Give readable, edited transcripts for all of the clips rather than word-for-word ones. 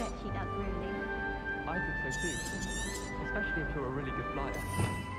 bet she does, really. I think so too, especially if you're a really good flyer.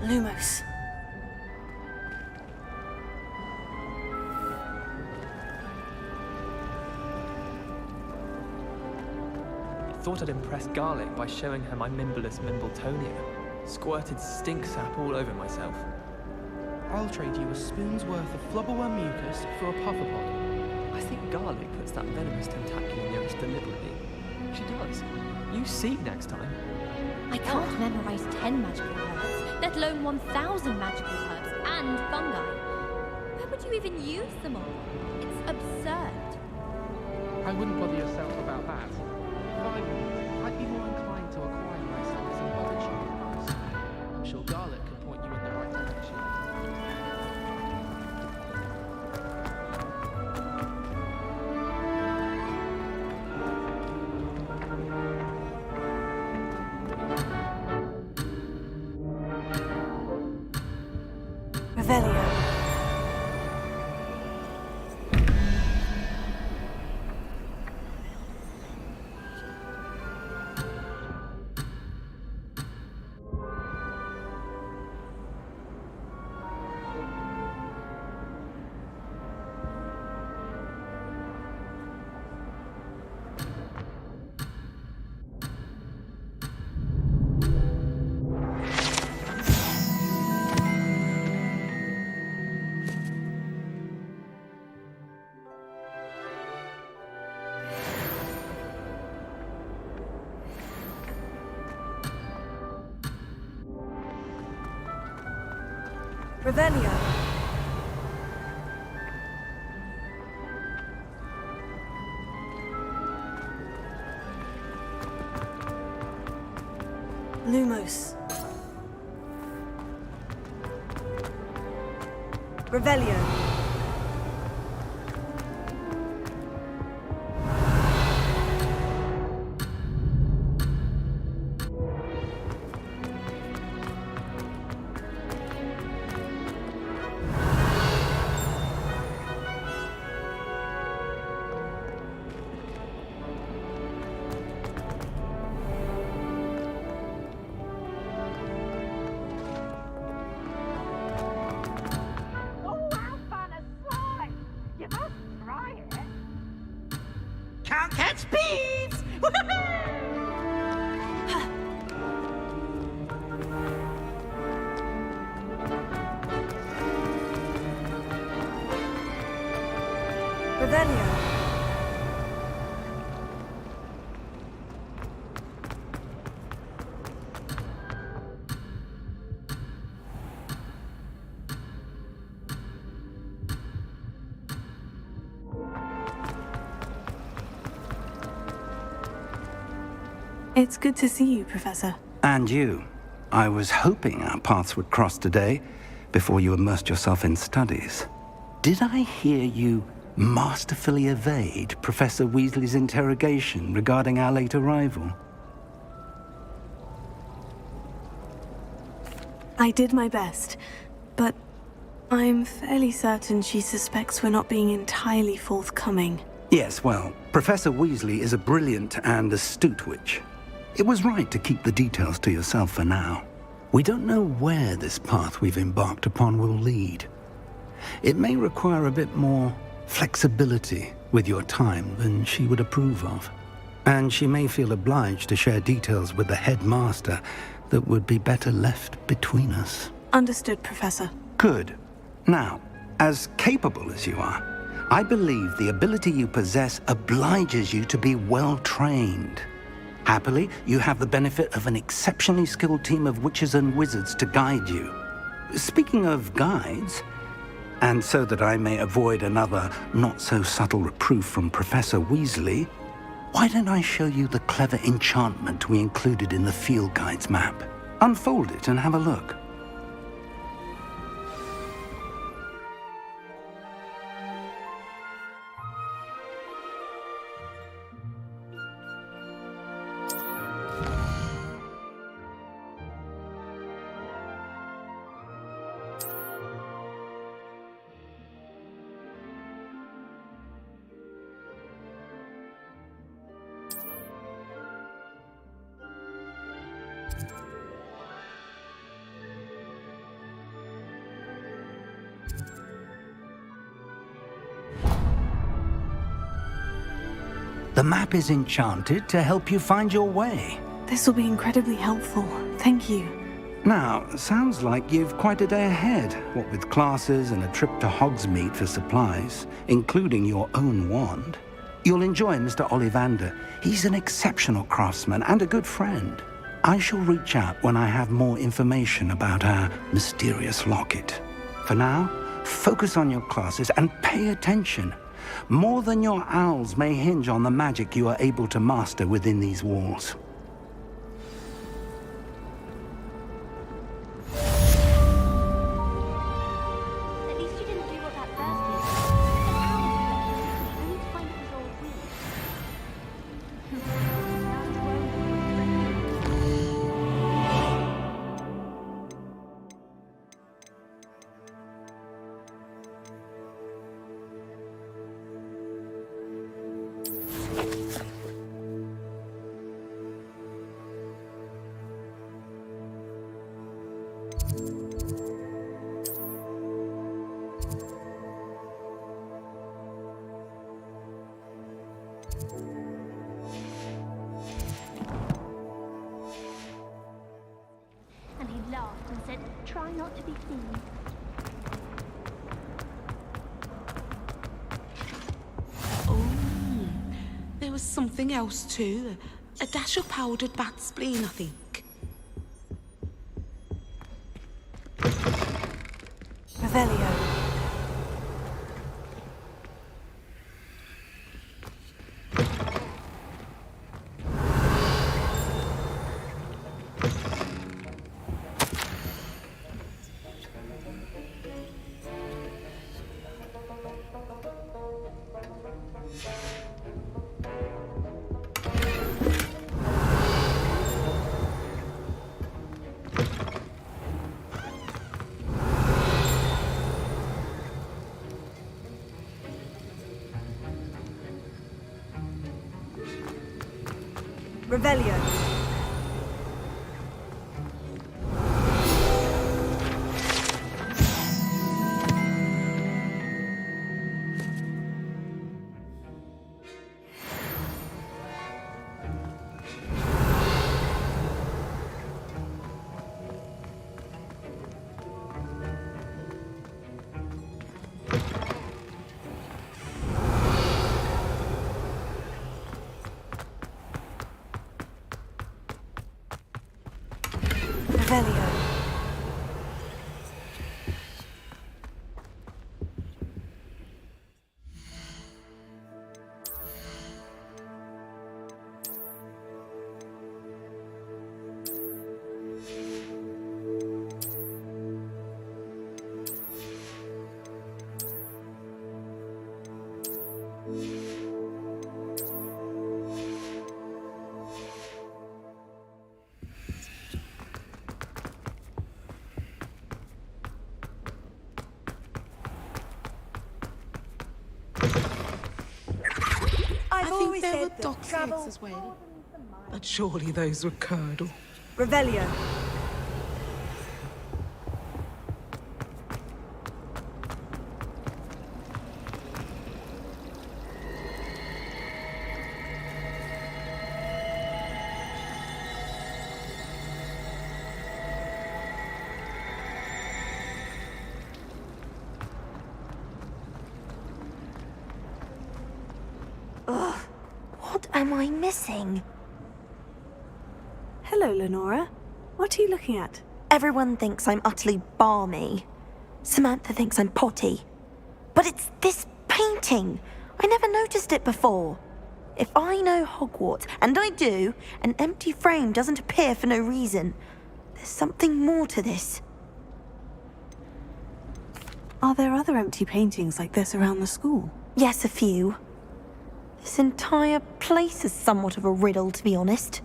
Lumos. Thought I'd impress Garlic by showing her my Mimbleless Mimbletonia. Squirted stink sap all over myself. I'll trade you a spoon's worth of flubberworm mucus for a pufferpod. I think Garlic puts that venomous tentacula near us deliberately. She does. You see next time. I can't memorize 10 magical herbs, let alone 1,000 magical herbs and fungi. Where would you even use them all? It's absurd. I wouldn't bother yourself about that. If I were, I'd be more inclined to acquire myself some bother products. I'm sure Garlic can point you in the right direction. Revelio. Revelio. Lumos. Revelio. Can't catch bees! Revelio. It's good to see you, Professor. And you. I was hoping our paths would cross today, before you immersed yourself in studies. Did I hear you masterfully evade Professor Weasley's interrogation regarding our late arrival? I did my best, but I'm fairly certain she suspects we're not being entirely forthcoming. Yes, well, Professor Weasley is a brilliant and astute witch. It was right to keep the details to yourself for now. We don't know where this path we've embarked upon will lead. It may require a bit more flexibility with your time than she would approve of. And she may feel obliged to share details with the headmaster that would be better left between us. Understood, Professor. Good. Now, as capable as you are, I believe the ability you possess obliges you to be well trained. Happily, you have the benefit of an exceptionally skilled team of witches and wizards to guide you. Speaking of guides, and so that I may avoid another not-so-subtle reproof from Professor Weasley, why don't I show you the clever enchantment we included in the field guide's map? Unfold it and have a look. The map is enchanted to help you find your way. This will be incredibly helpful. Thank you. Now, sounds like you've quite a day ahead, what with classes and a trip to Hogsmeade for supplies, including your own wand. You'll enjoy Mr. Ollivander. He's an exceptional craftsman and a good friend. I shall reach out when I have more information about our mysterious locket. For now, focus on your classes and pay attention. More than your owls may hinge on the magic you are able to master within these walls. At least you didn't do what that first did. The owls were only to find it was all weird. And he laughed and said, "Try not to be seen." Oh, there was something else too. A dash of powdered bat spleen, I think. Revelio. Revelio. Revelio. I think there were dock's eggs as well. But surely those were curdle. Revelio. What am I missing? Hello, Lenora. What are you looking at? Everyone thinks I'm utterly balmy. Samantha thinks I'm potty. But it's this painting. I never noticed it before. If I know Hogwarts, and I do, an empty frame doesn't appear for no reason. There's something more to this. Are there other empty paintings like this around the school? Yes, a few. This entire place is somewhat of a riddle, to be honest.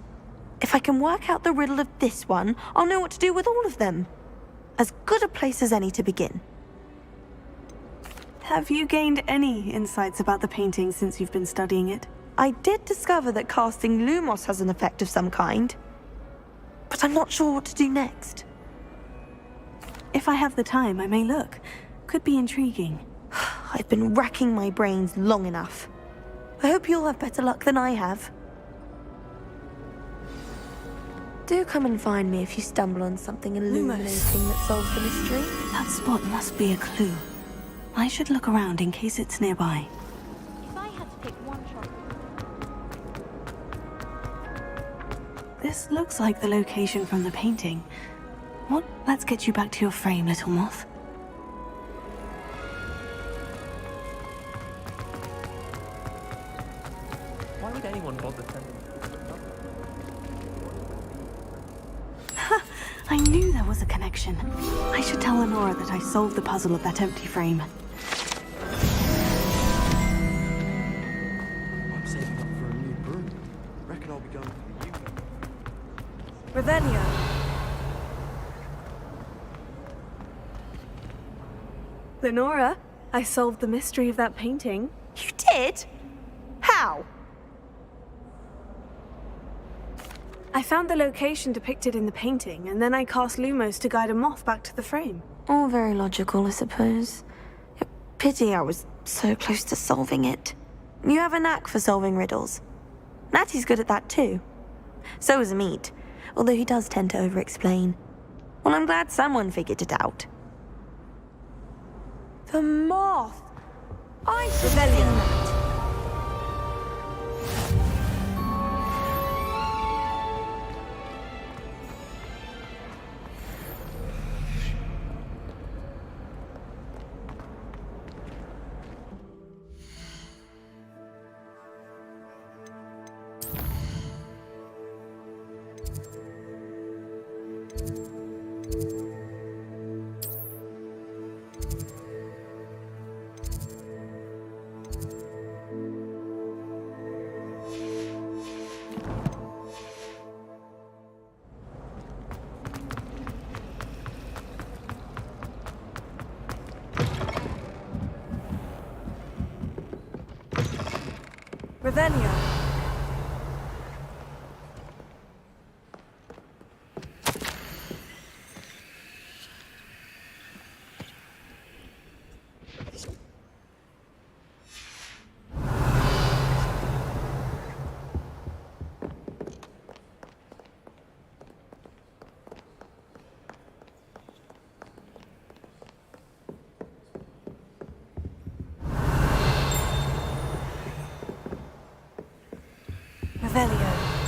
If I can work out the riddle of this one, I'll know what to do with all of them. As good a place as any to begin. Have you gained any insights about the painting since you've been studying it? I did discover that casting Lumos has an effect of some kind. But I'm not sure what to do next. If I have the time, I may look. Could be intriguing. I've been racking my brains long enough. I hope you'll have better luck than I have. Do come and find me if you stumble on something illuminating that solves the mystery. That spot must be a clue. I should look around in case it's nearby. If I had to pick one chocolate. This looks like the location from the painting. What? Let's get you back to your frame, little moth. Why would anyone bother sending? I knew there was a connection. I should tell Lenora that I solved the puzzle of that empty frame. I'm saving up for a new broom. Reckon I'll be going for the UK. Revelio. Lenora, I solved the mystery of that painting. You did? How? I found the location depicted in the painting, and then I cast Lumos to guide a moth back to the frame. All very logical, I suppose. Pity I was so close to solving it. You have a knack for solving riddles. Natty's good at that too. So is Amit, although he does tend to over-explain. Well, I'm glad someone figured it out. The moth! I should have seen that. Revelio. Revelio.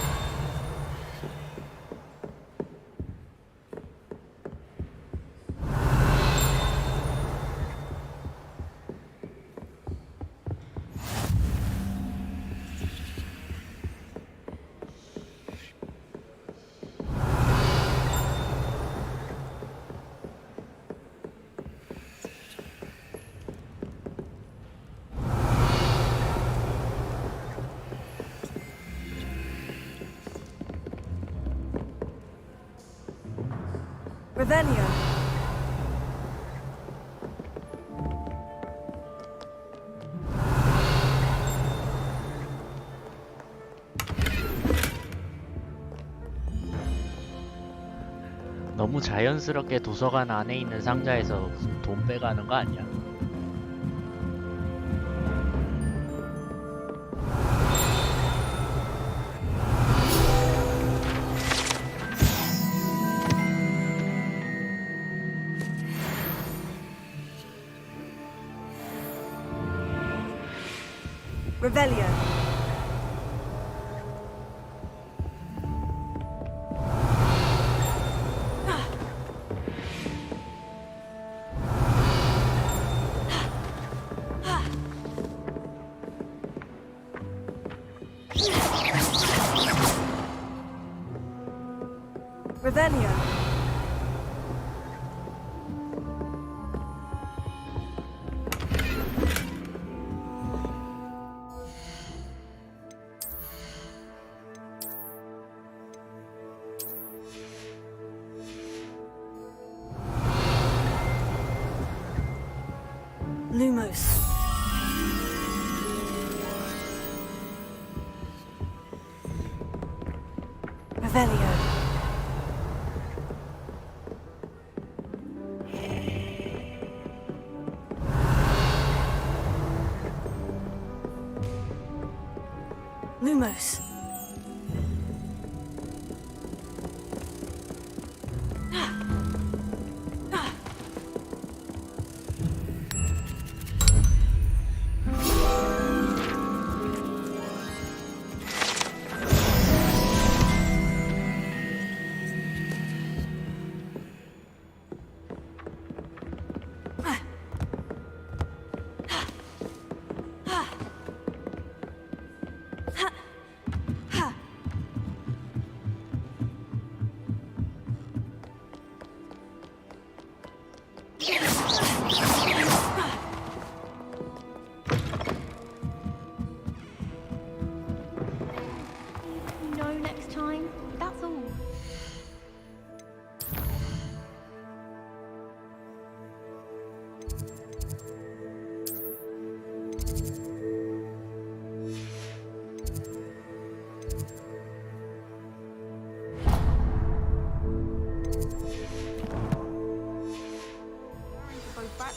Revelio. 너무 자연스럽게 도서관 안에 있는 상자에서 돈 빼가는 거 아니야? Revelio. Revelio. Lumos. Revelio. Lumos.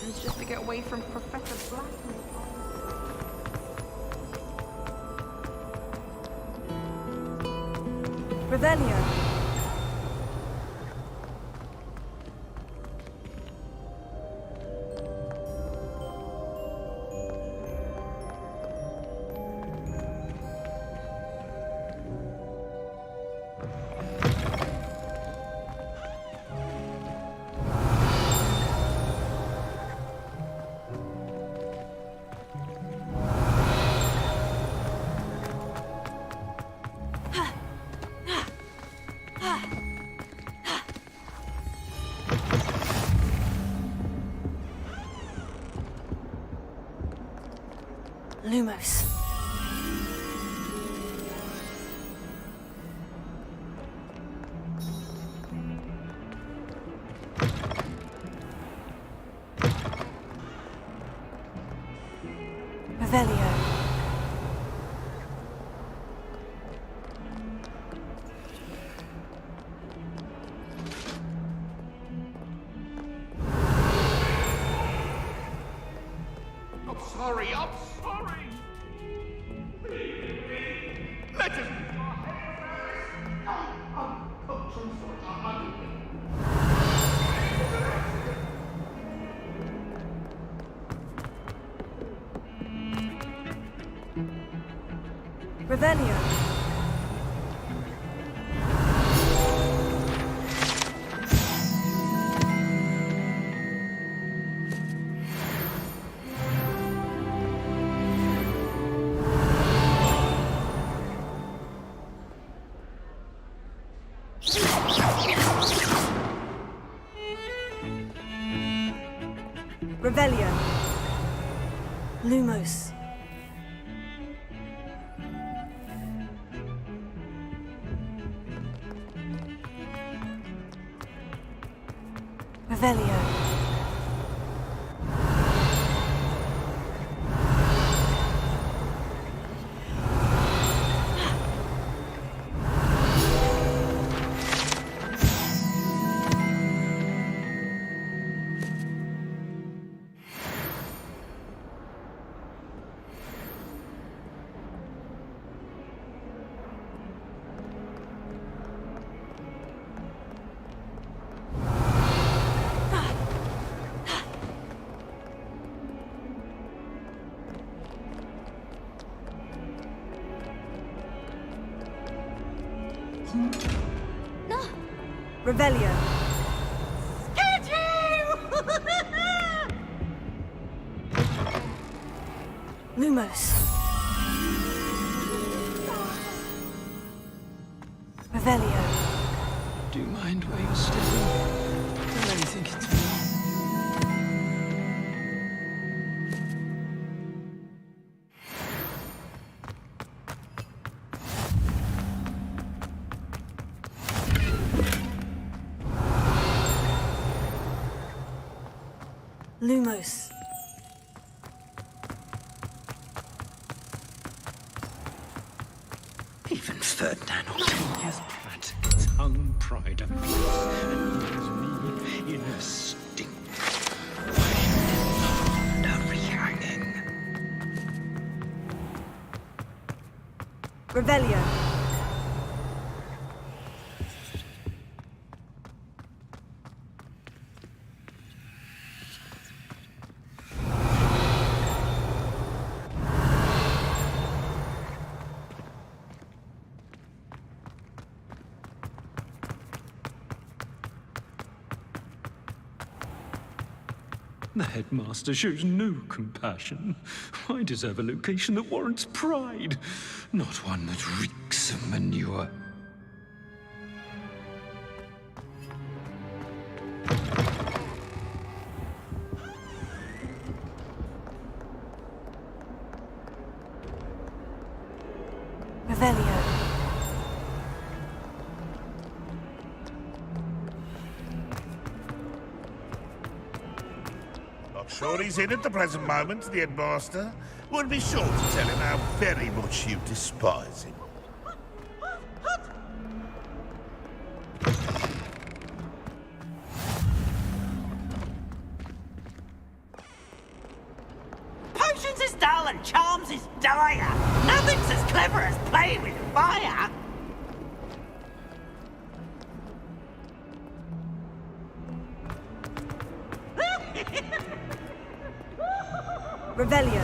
And it's just to get away from Professor Black. Revelio. Lumos. Revelio. I'm sorry. Let us... Revelio. Revelio. Lumos. Revelio. No! Revelio. Scared you! Lumos. Revelio. Do you mind where you're standing? Don't let me think it's me. Lumos. Even Ferdinand Octavius Pratt, tongue pride of place, and leaves me in a stink. No rehanging. Revelio. The headmaster shows no compassion. I deserve a location that warrants pride, not one that reeks of manure. Revelio. Not sure he's in at the present moment, the headmaster. Would be sure to tell him how very much you despise him. Nothing's as dull and charms as dire. Nothing's as clever as playing with fire. Revelio.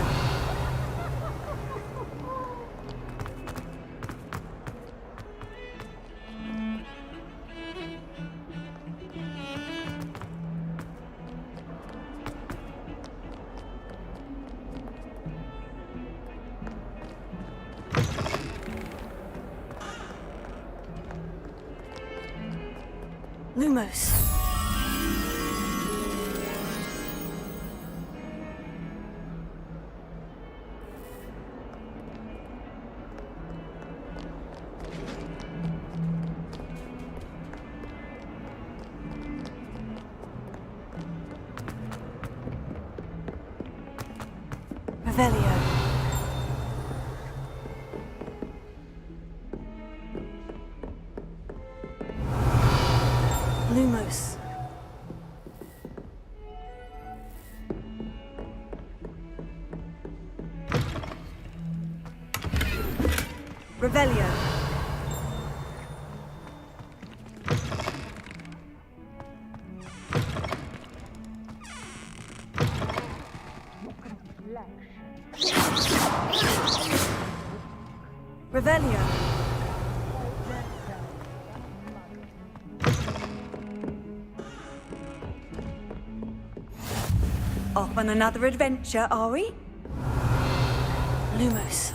Lumos. Revelio. Lumos. Revelio. Revelio. Off on another adventure, are we? Lumos.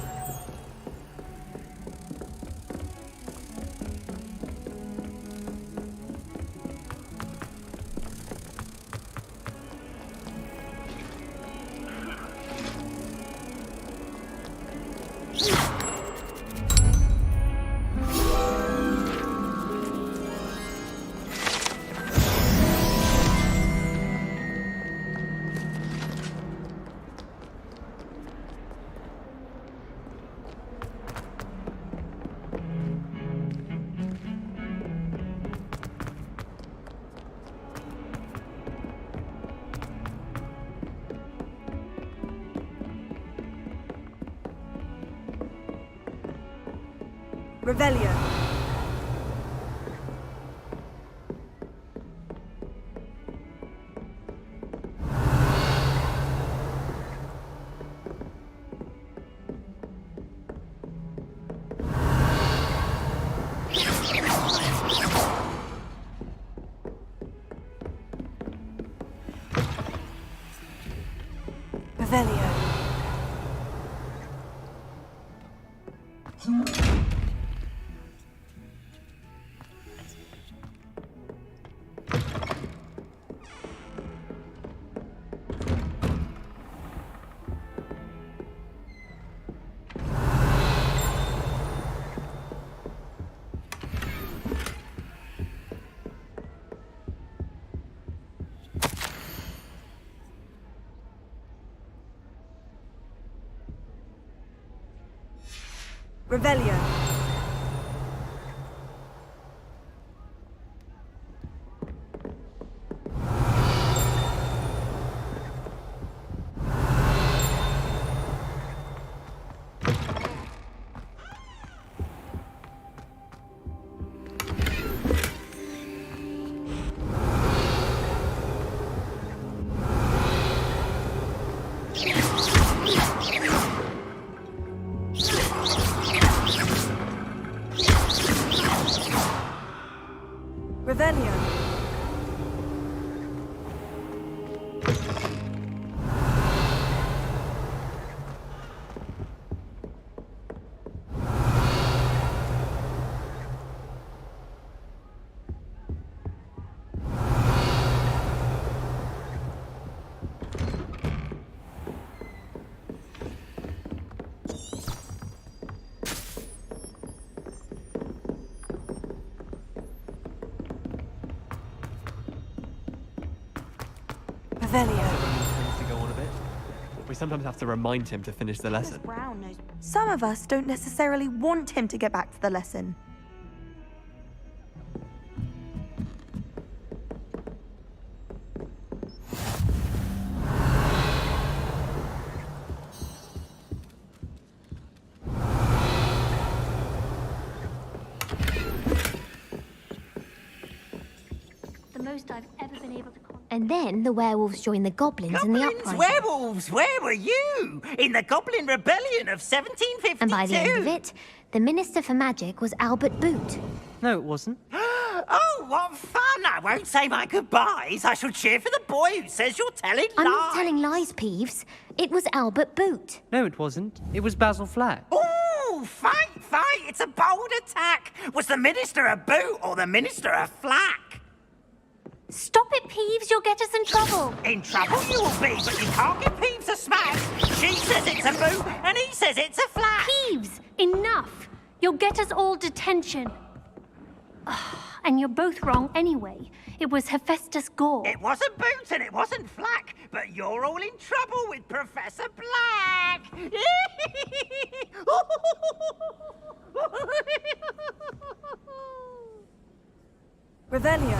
Revelio. Revelio. Revelio. Revelio. Tends to go on a bit. We sometimes have to remind him to finish the lesson. Some of us don't necessarily want him to get back to the lesson. most I've ever been able to contact. And then the werewolves joined the goblins in the uprising. Werewolves, where were you? In the Goblin Rebellion of 1752? And by the end of it, the Minister for Magic was Albert Boot. No, it wasn't. Oh, what fun! I won't say my goodbyes. I shall cheer for the boy who says you're telling lies. I'm not telling lies, Peeves. It was Albert Boot. No, it wasn't. It was Basil Flack. Ooh, fight! It's a bold attack. Was the Minister a boot or the Minister a flack? Stop it, Peeves. You'll get us in trouble. In trouble you will be, but you can't give Peeves a smack. She says it's a boot and he says it's a flack. Peeves, enough. You'll get us all detention. And you're both wrong anyway. It was Hephaestus Gore. It wasn't Boots and it wasn't Flack, but you're all in trouble with Professor Black. Revelio.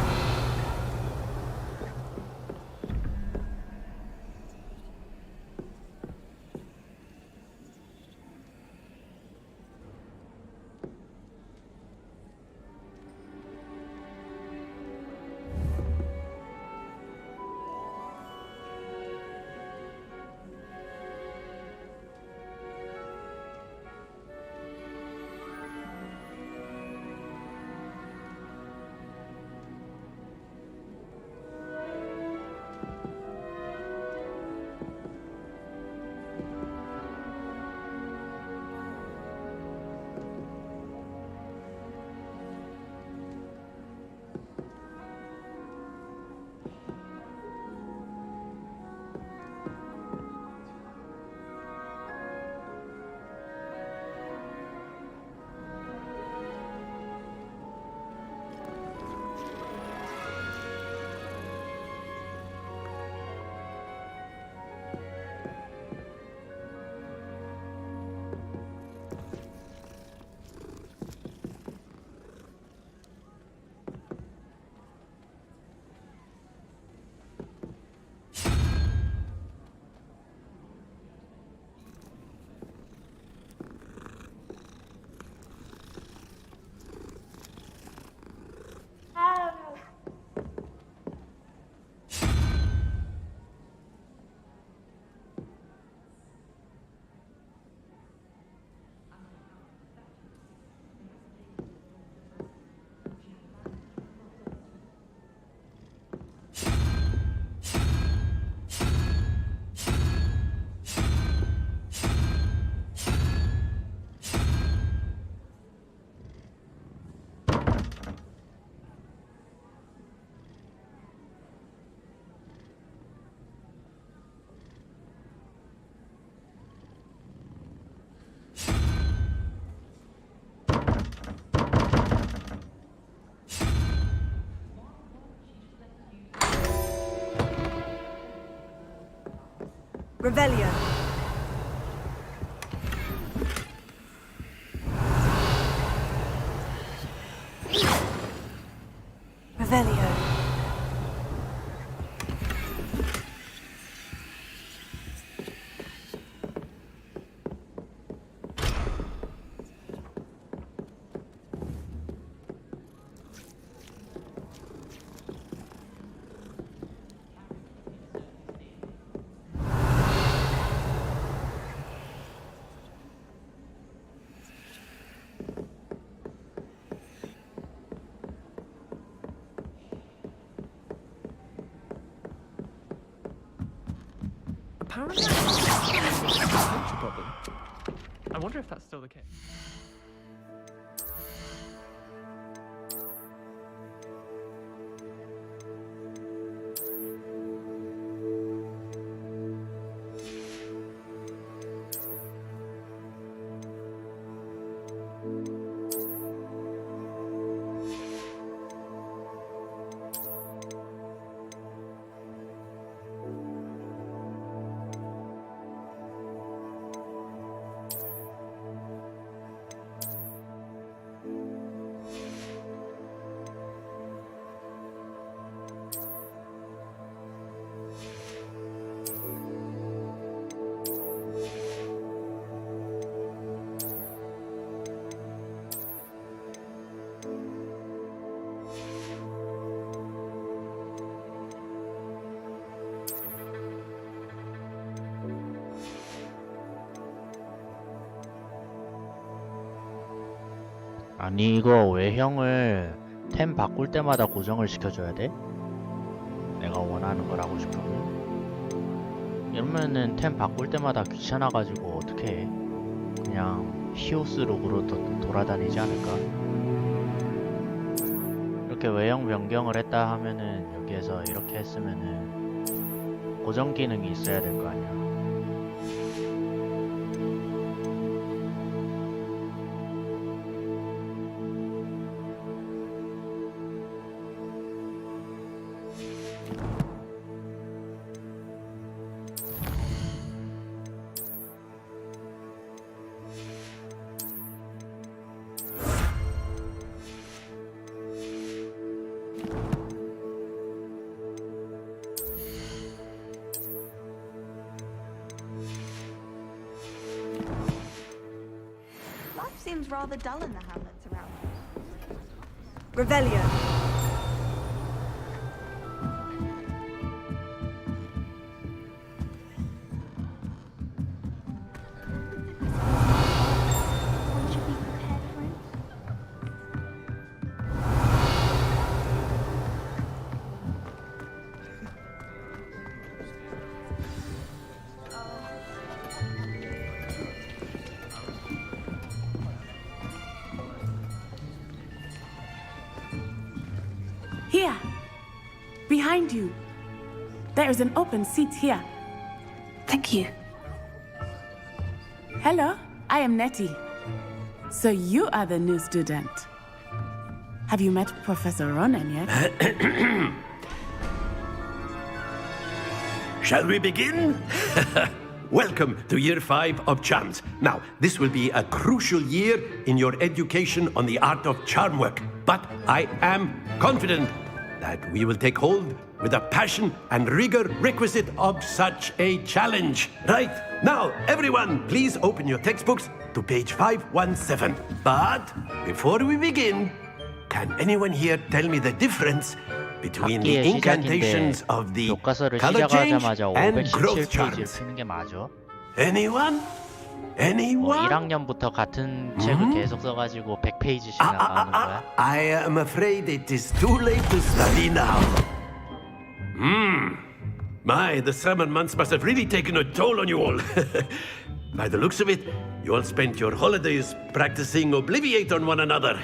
Revelio. Revelio. Apparently, it's a culture problem. I wonder if that's still the case. 아니 이거 외형을 템 바꿀 때마다 고정을 시켜줘야 돼? 내가 원하는 거라고 싶으면? 이러면은 템 바꿀 때마다 귀찮아가지고 어떻게 해? 그냥 히오스 룩으로 돌아다니지 않을까? 이렇게 외형 변경을 했다 하면은 여기에서 이렇게 했으면은 고정 기능이 있어야 될 거 아니야. Life seems rather dull in the hamlets around here. Revelio. One should be prepared for it. Here! Behind you! There is an open seat here. Thank you. Hello, I am Nettie. So you are the new student. Have you met Professor Ronan yet? Shall we begin? Welcome to Year 5 of Charms. Now, this will be a crucial year in your education on the art of charm work. But I am confident that we will take hold with the passion and rigor requisite of such a challenge. Right, now, everyone, please open your textbooks to page 517. But before we begin, can anyone here tell me the difference between the 학기의 incantations 시작인데 of the 교과서를 color change 시작하자마자 and growth 517페이지를 charms? 푸는 게 맞아? Anyone? Anyone? 1학년부터 같은 책을 계속 써가지고 100페이지씩 나가는 거야? I am afraid it is too late to study now. My, the summer months must have really taken a toll on you all. By the looks of it, you all spent your holidays practicing Obliviate on one another.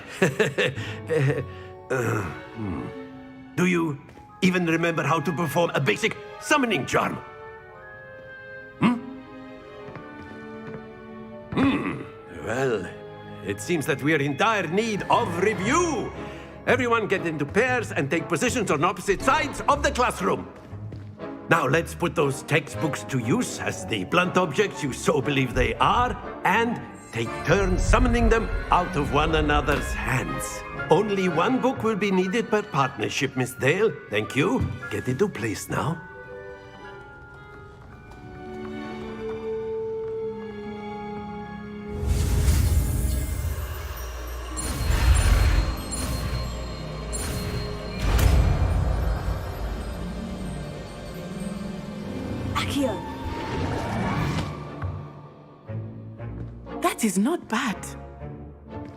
Do you even remember how to perform a basic summoning charm? Well, it seems that we are in dire need of review. Everyone get into pairs and take positions on opposite sides of the classroom. Now let's put those textbooks to use as the blunt objects you so believe they are, and take turns summoning them out of one another's hands. Only one book will be needed per partnership, Miss Dale. Thank you. Get into place now. Akio! That is not bad.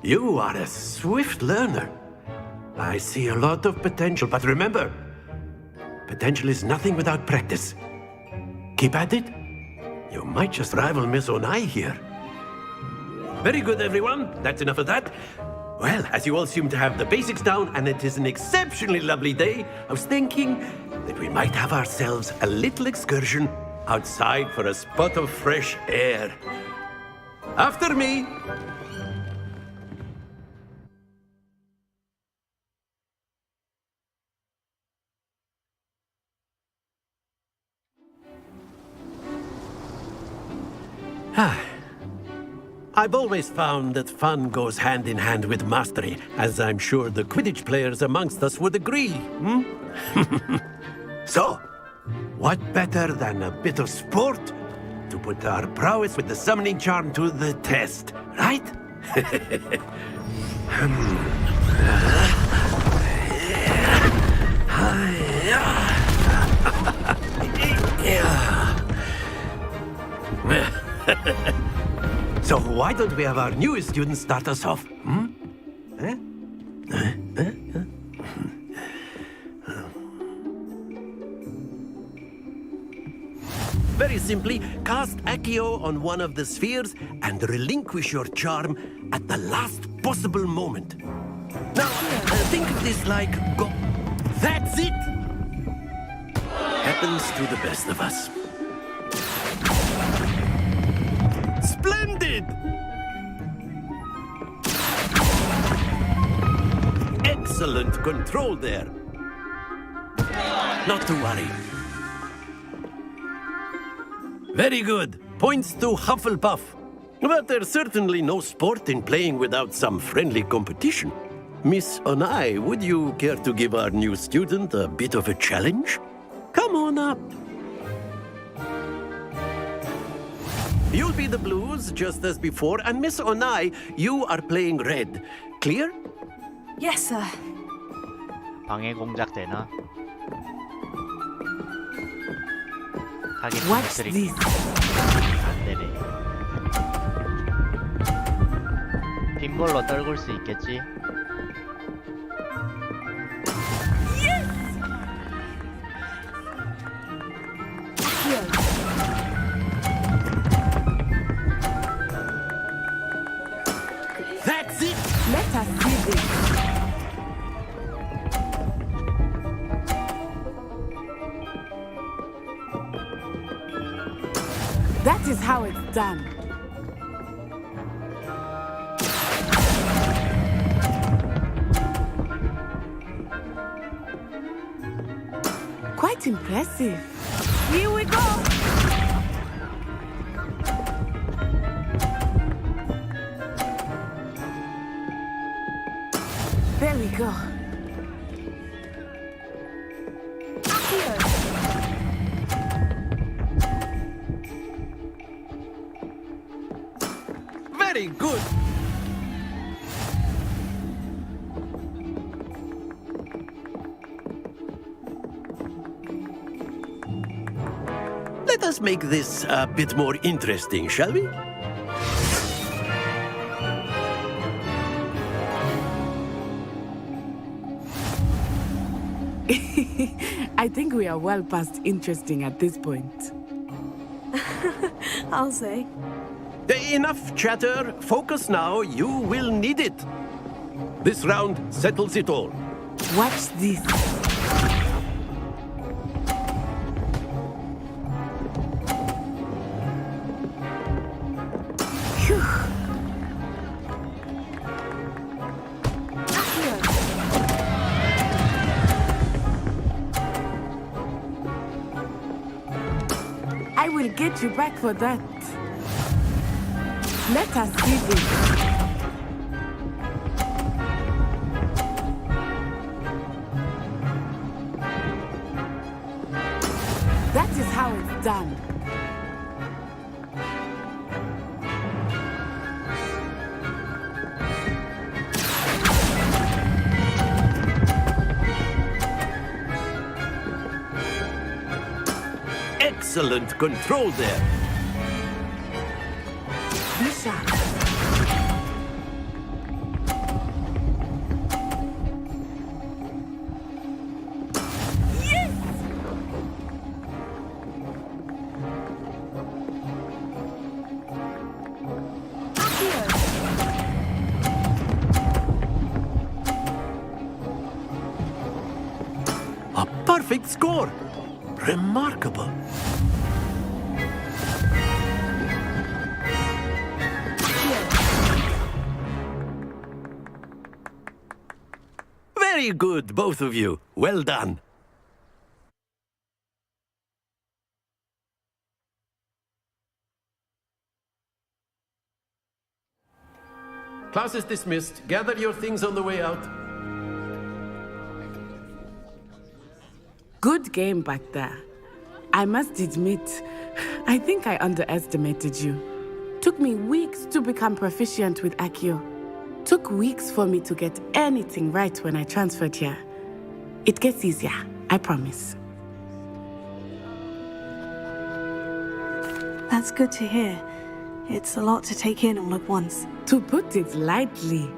You are a swift learner. I see a lot of potential, but remember, potential is nothing without practice. Keep at it. You might just rival Miss Onai here. Very good, everyone. That's enough of that. Well, as you all seem to have the basics down, and it is an exceptionally lovely day, I was thinking that we might have ourselves a little excursion outside for a spot of fresh air. After me. I've always found that fun goes hand in hand with mastery, as I'm sure the Quidditch players amongst us would agree. So, what better than a bit of sport to put our prowess with the summoning charm to the test, right? So why don't we have our newest student start us off? Very simply, cast Accio on one of the spheres and relinquish your charm at the last possible moment. Now, think of this like That's it! Happens to the best of us. Splendid! Excellent control there. Not to worry. Very good. Points to Hufflepuff. But there's certainly no sport in playing without some friendly competition. Miss Onai, would you care to give our new student a bit of a challenge? Come on up. You'll be the blues, just as before, and Miss Onai, you are playing red. Clear? Yes, sir. 방해 공작 되나? 타겟 What's 스트릭 this? 안 되네. 핀볼로 떨굴 수 있겠지? That's it! Let us see this. That is how it's done. Quite impressive. Here we go. There we go. Very good. Let us make this a bit more interesting, shall we? I think we are well past interesting at this point. I'll say. Enough chatter. Focus now. You will need it. This round settles it all. Watch this. Phew. I will get you back for that. Let us see this. That is how it's done. Excellent control there. Be sharp. A perfect score. Remarkable. Very good, both of you. Well done. Class is dismissed. Gather your things on the way out. Good game back there. I must admit, I think I underestimated you. Took me weeks to become proficient with Accio. Took weeks for me to get anything right when I transferred here. It gets easier, I promise. That's good to hear. It's a lot to take in all at once. To put it lightly,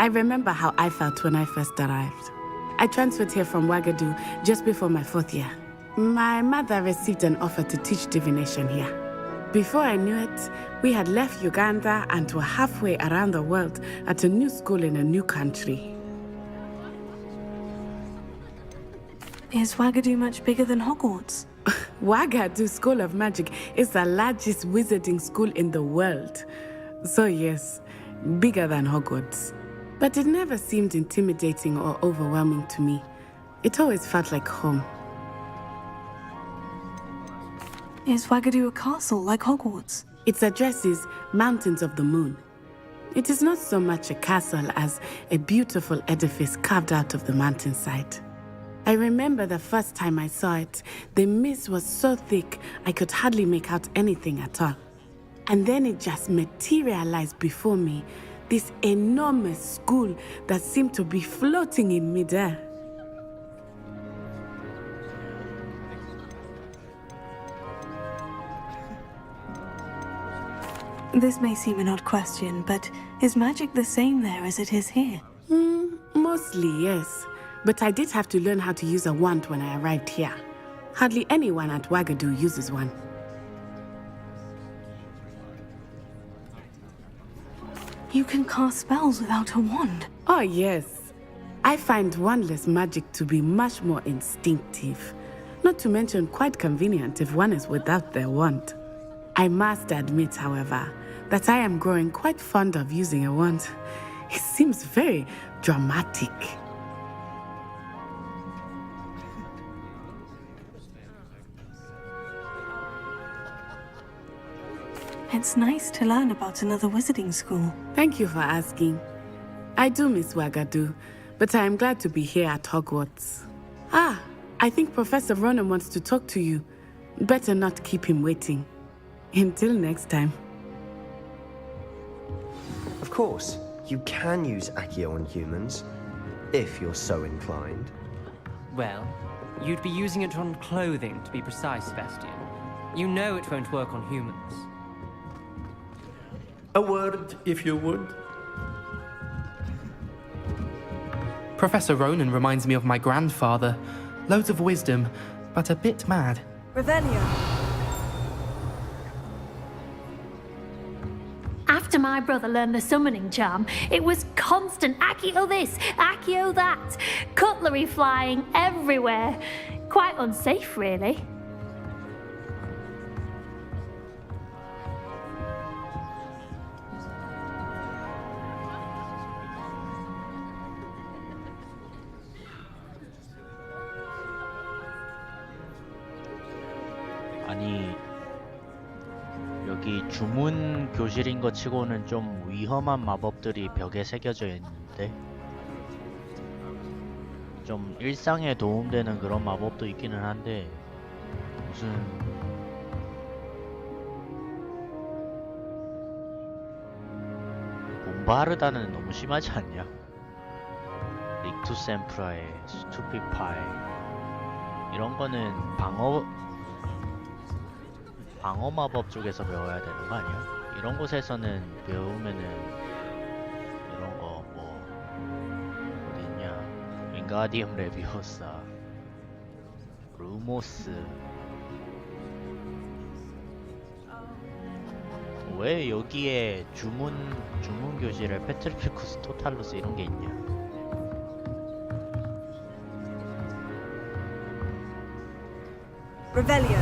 I remember how I felt when I first arrived. I transferred here from Ouagadougou just before my 4th year. My mother received an offer to teach divination here. Before I knew it, we had left Uganda and were halfway around the world at a new school in a new country. Is Wagadu much bigger than Hogwarts? Wagadu School of Magic is the largest wizarding school in the world. So yes, bigger than Hogwarts. But it never seemed intimidating or overwhelming to me. It always felt like home. Is Wagadu a castle like Hogwarts? Its address is Mountains of the Moon. It is not so much a castle as a beautiful edifice carved out of the mountainside. I remember the first time I saw it, the mist was so thick I could hardly make out anything at all. And then it just materialized before me, this enormous school that seemed to be floating in midair. This may seem an odd question, but is magic the same there as it is here? Mostly, yes. But I did have to learn how to use a wand when I arrived here. Hardly anyone at Wagadu uses one. You can cast spells without a wand? Oh, yes. I find wandless magic to be much more instinctive. Not to mention quite convenient if one is without their wand. I must admit, however, that I am growing quite fond of using a wand. It seems very dramatic. It's nice to learn about another wizarding school. Thank you for asking. I do miss Wagadu, but I am glad to be here at Hogwarts. Ah, I think Professor Ronan wants to talk to you. Better not keep him waiting. Until next time. Of course, you can use Accio on humans, if you're so inclined. Well, you'd be using it on clothing, to be precise, Sebastian. You know it won't work on humans. A word, if you would. Professor Ronan reminds me of my grandfather. Loads of wisdom, but a bit mad. Revelio. After my brother learned the summoning charm, it was constant Accio this, Accio that, cutlery flying everywhere. Quite unsafe, really. 아니 여기 주문 교실인 것 치고는 좀 위험한 마법들이 벽에 새겨져 있는데 좀 일상에 도움되는 그런 마법도 있기는 한데 무슨 봄바르다는 너무 심하지 않냐? 릭투스 엠프라의 스투피파이 이런 거는 방어 마법 쪽에서 배워야 되는 거 아니야? 이런 곳에서는 배우면은 이런 거 뭐 어딨냐? 윙가디움 레비오사, 루모스. 왜 여기에 주문 교실에 페트리피쿠스 토탈루스 이런 게 있냐? Revelio.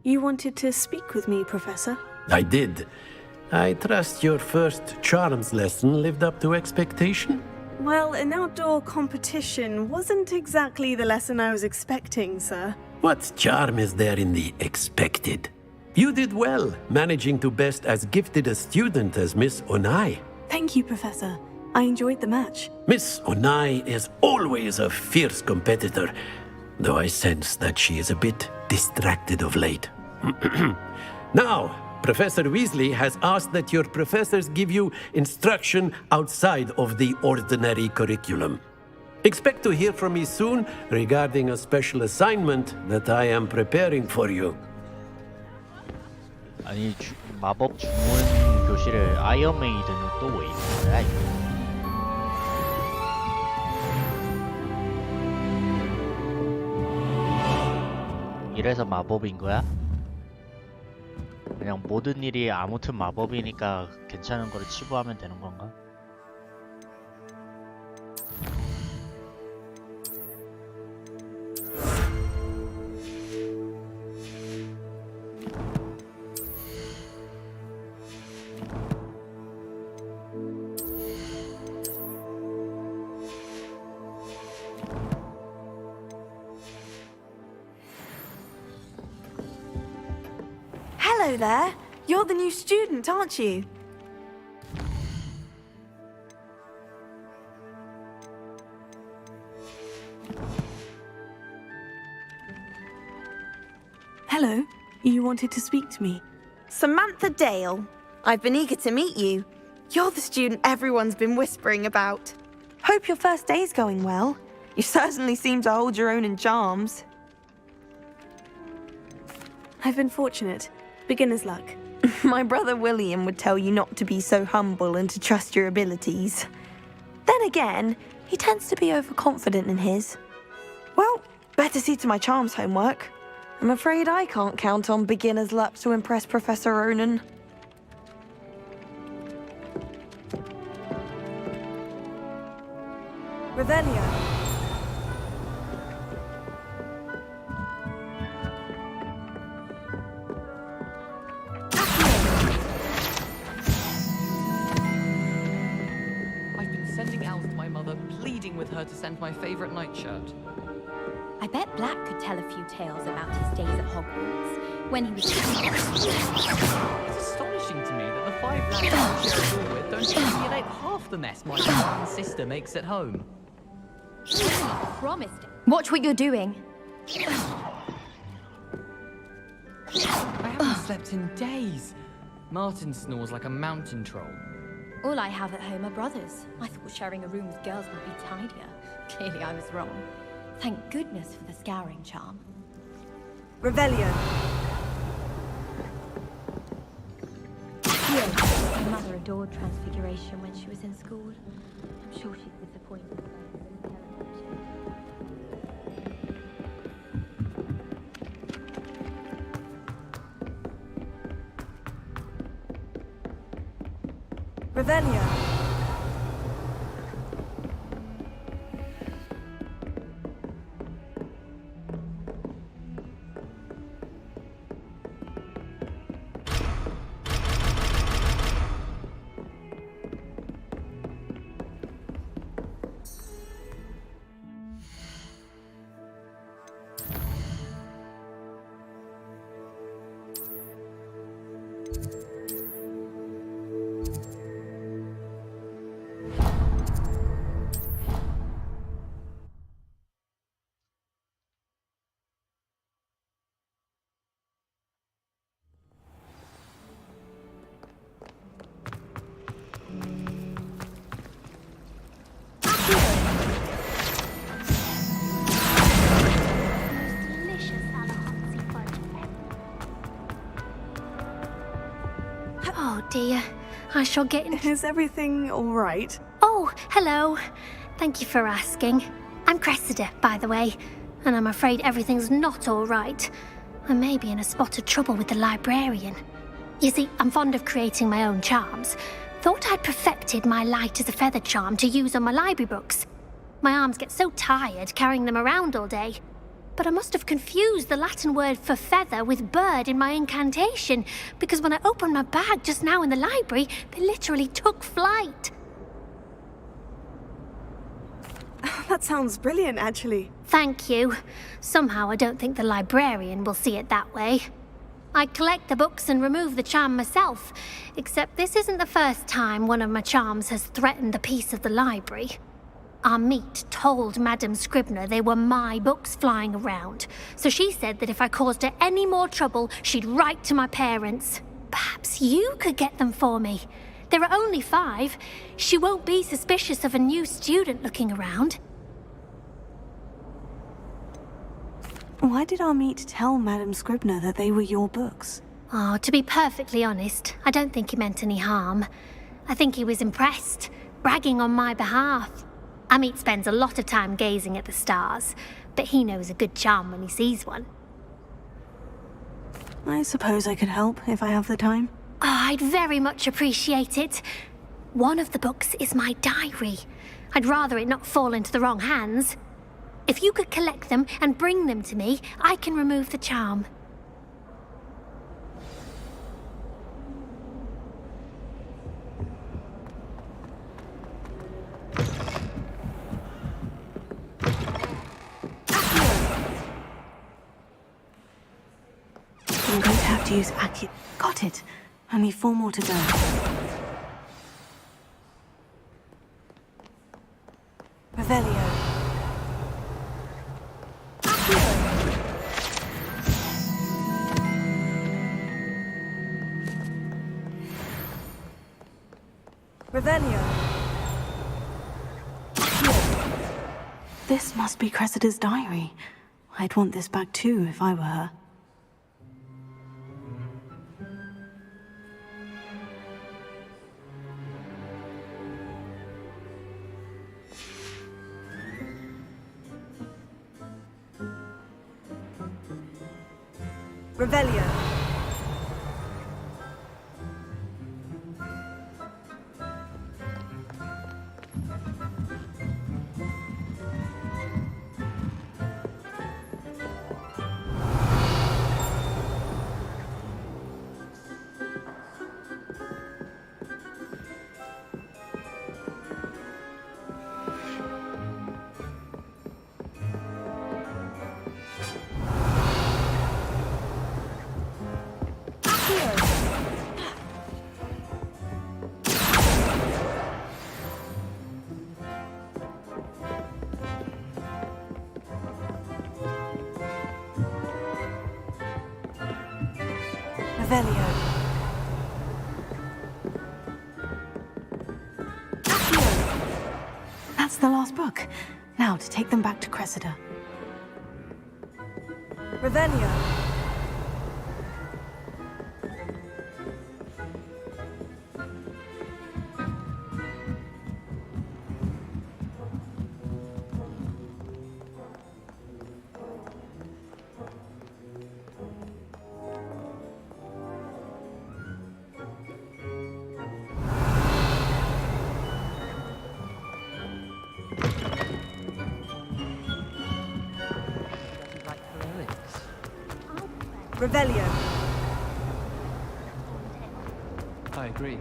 You wanted to speak with me, Professor? I did. I trust your first charms lesson lived up to expectation? Well, an outdoor competition wasn't exactly the lesson I was expecting, sir. What charm is there in the expected? You did well, managing to best as gifted a student as Miss Onai. Thank you, Professor. I enjoyed the match. Miss Onai is always a fierce competitor, though I sense that she is a bit distracted of late. Now, Professor Weasley has asked that your professors give you instruction outside of the ordinary curriculum. Expect to hear from me soon regarding a special assignment that I am preparing for you. 아니 마법 주문 교실에 아이언메이드는 또 왜 있는 거야 이거? 이래서 마법인 거야? 그냥 모든 일이 아무튼 마법이니까 괜찮은 거를 치부하면 되는 건가? Hello there. You're the new student, aren't you? Hello. You wanted to speak to me. Samantha Dale. I've been eager to meet you. You're the student everyone's been whispering about. Hope your first day's going well. You certainly seem to hold your own in charms. I've been fortunate. Beginner's luck. My brother William would tell you not to be so humble and to trust your abilities. Then again, he tends to be overconfident in his. Well, better see to my charms homework. I'm afraid I can't count on beginner's luck to impress Professor Ronan. Revelio. I've been sending owls to my mother, pleading with her to send my favorite nightshirt. I bet Black could tell a few tales about his days at Hogwarts when he was. It's astonishing to me that the 5 lads I share a door with don't simulate half the mess my mother and sister makes at home. Promised. Watch what you're doing. I haven't slept in days. Martin snores like a mountain troll. All I have at home are brothers. I thought sharing a room with girls would be tidier. Clearly I was wrong. Thank goodness for the scouring charm. Revelio. My mother adored Transfiguration when she was in school. I'm sure she's disappointed. Revelio. Oh dear, I shall get in. Is everything all right? Oh, hello. Thank you for asking. I'm Cressida, by the way, and I'm afraid everything's not all right. I may be in a spot of trouble with the librarian. You see, I'm fond of creating my own charms. Thought I'd perfected my light as a feather charm to use on my library books. My arms get so tired carrying them around all day. But I must have confused the Latin word for feather with bird in my incantation, because when I opened my bag just now in the library, they literally took flight. That sounds brilliant, actually. Thank you. Somehow I don't think the librarian will see it that way. I collect the books and remove the charm myself, except this isn't the first time one of my charms has threatened the peace of the library. Amit told Madame Scribner they were my books flying around, so she said that if I caused her any more trouble, she'd write to my parents. Perhaps you could get them for me. There are only 5. She won't be suspicious of a new student looking around. Why did Amit tell Madame Scribner that they were your books? Oh, to be perfectly honest, I don't think he meant any harm. I think he was impressed, bragging on my behalf. Amit spends a lot of time gazing at the stars, but he knows a good charm when he sees one. I suppose I could help if I have the time. Oh, I'd very much appreciate it. One of the books is my diary. I'd rather it not fall into the wrong hands. If you could collect them and bring them to me, I can remove the charm. I'm going to have to use Accio. Got it. Only 4 more to go. Revelio. Revelio. This must be Cressida's diary. I'd want this back too if I were her. Revelio. Revelio. That's the last book. Now to take them back to Cressida. Revelio. Revelio. I agree.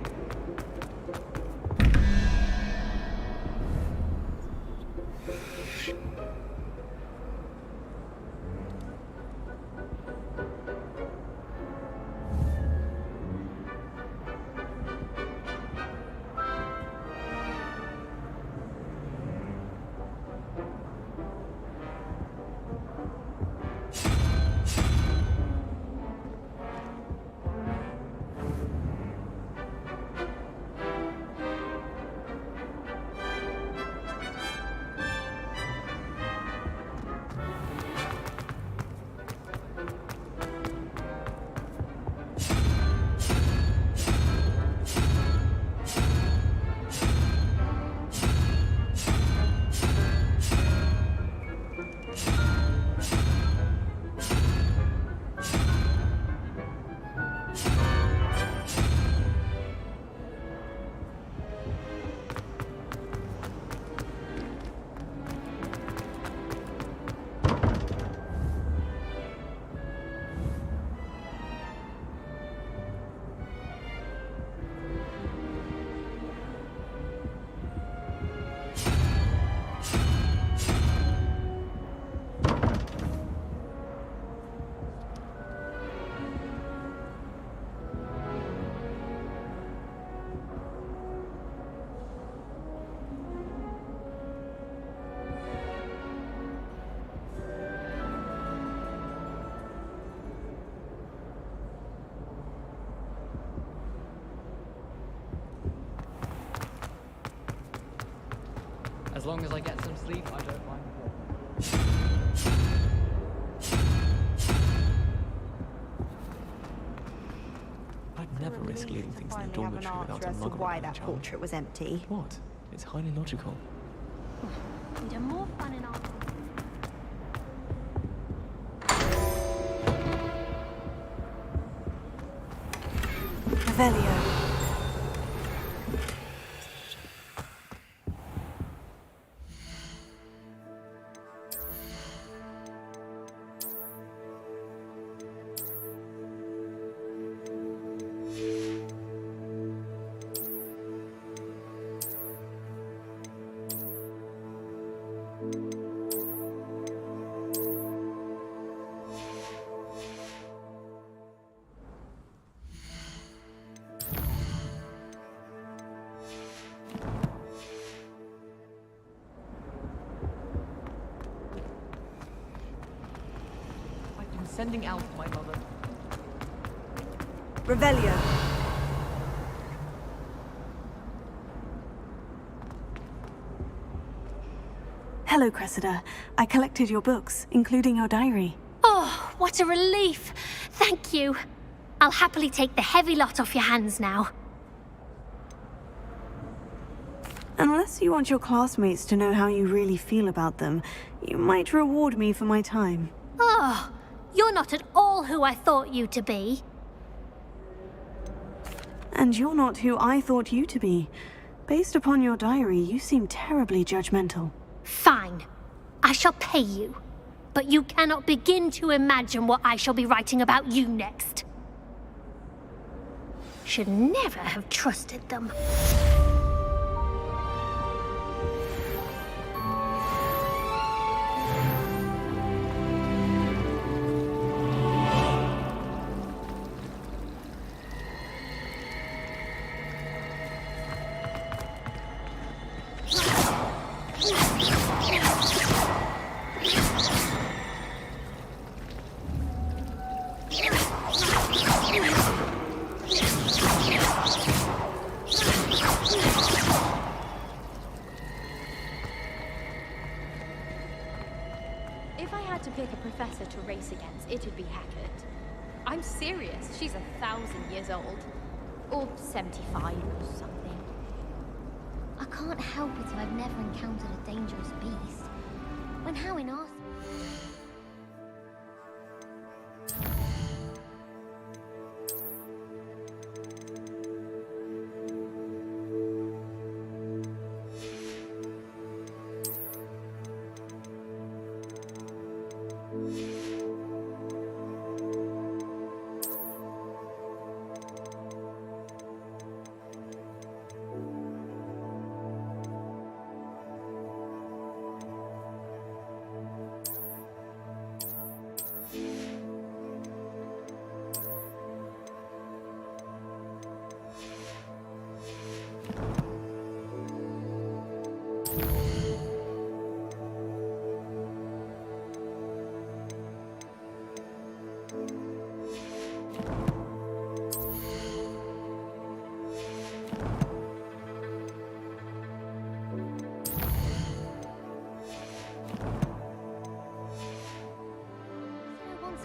As long as I get some sleep, I don't mind. I'd never risk leaving things in the dormitory without a mug why that portrait was empty. What? It's highly logical. We'd have more fun in our... Revelio. Sending out my mother. Revelio. Hello, Cressida. I collected your books, including your diary. Oh, what a relief. Thank you. I'll happily take the heavy lot off your hands now. Unless you want your classmates to know how you really feel about them, you might reward me for my time. Oh, you're not at all who I thought you to be. And you're not who I thought you to be. Based upon your diary, you seem terribly judgmental. Fine. I shall pay you. But you cannot begin to imagine what I shall be writing about you next. Should never have trusted them. If I had to pick a professor to race against, it'd be Hackett. I'm serious, she's 1,000 years old. Or 75 or something. I can't help it if I've never encountered a dangerous beast. When how in our...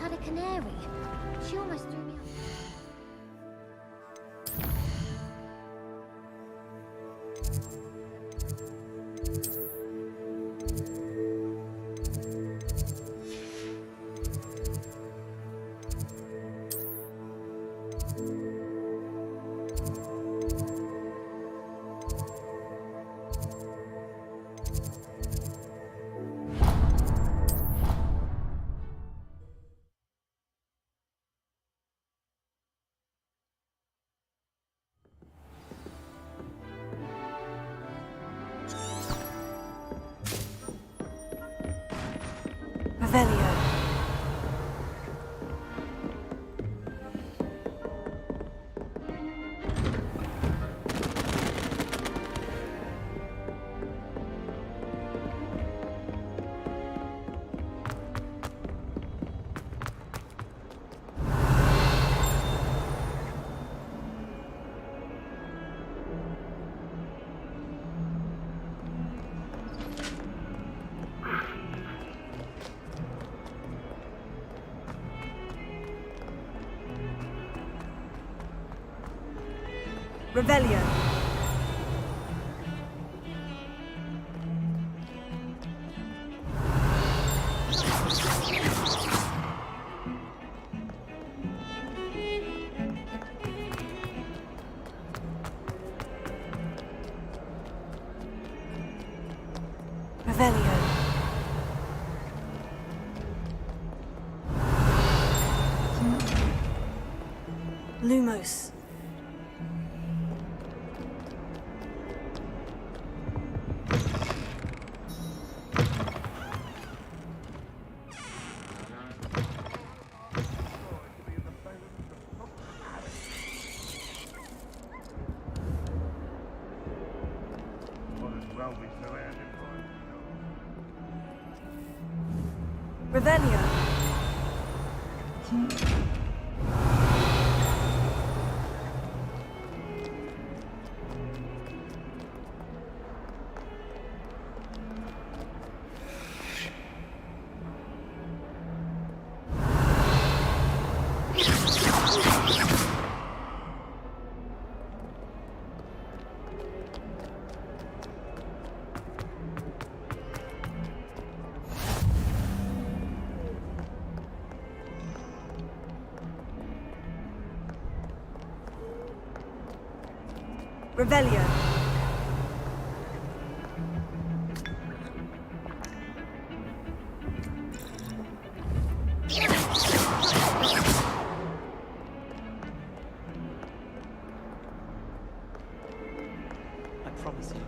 had a canary. She almost threw me off. Revelio. Revelio. Lumos. Revelio. Revelio. I promise you.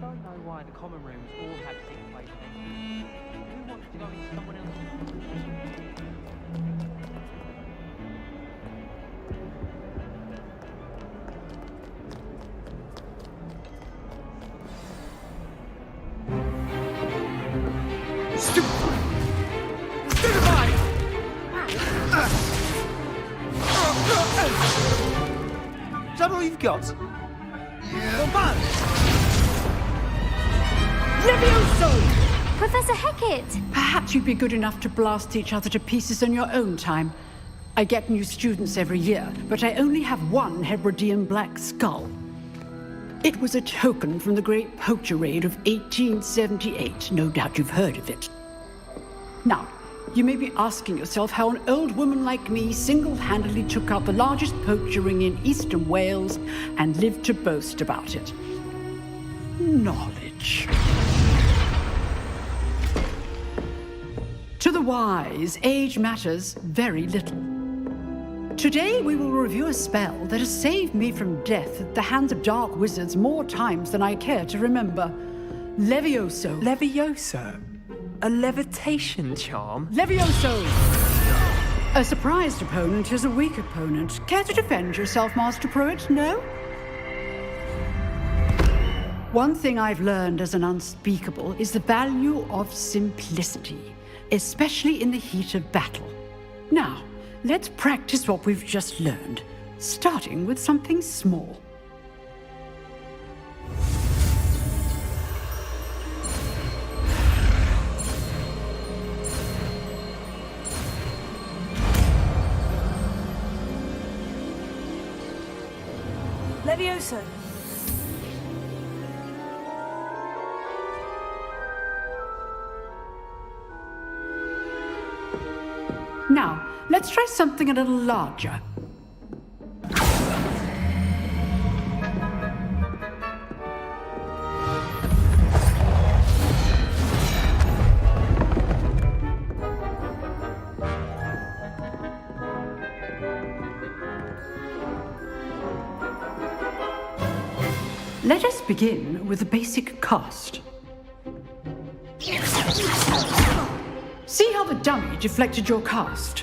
Don't know why the common rooms all had secret places. Who wants to go into someone else's? Is that all you've got? Yeah. Levioso! Professor Hecat! Perhaps you'd be good enough to blast each other to pieces in your own time. I get new students every year, but I only have one Hebridean black skull. It was a token from the Great Poacher Raid of 1878. No doubt you've heard of it. Now, you may be asking yourself how an old woman like me single-handedly took out the largest poacher ring in eastern Wales and lived to boast about it. Knowledge. To the wise, age matters very little. Today we will review a spell that has saved me from death at the hands of dark wizards more times than I care to remember. Levioso. Levioso? A levitation charm? Levioso! A surprised opponent is a weak opponent. Care to defend yourself, Master Pruitt? No? One thing I've learned as an unspeakable is the value of simplicity, especially in the heat of battle. Now, let's practice what we've just learned, starting with something small. Levioso. Now, let's try something a little larger. Let us begin with the basic cast. See how the dummy deflected your cast?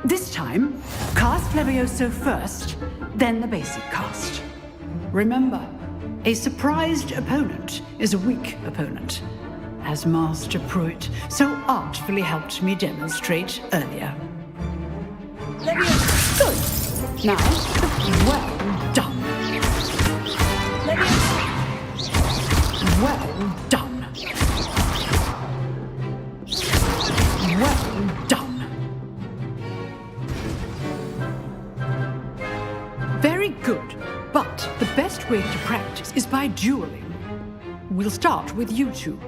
This time, cast Levioso first, then the basic cast. Remember, a surprised opponent is a weak opponent, as Master Pruitt so artfully helped me demonstrate earlier. Levioso. Good. Now, well done. Well done. Well done. Very good, but the best way to practice is by dueling. We'll start with you two.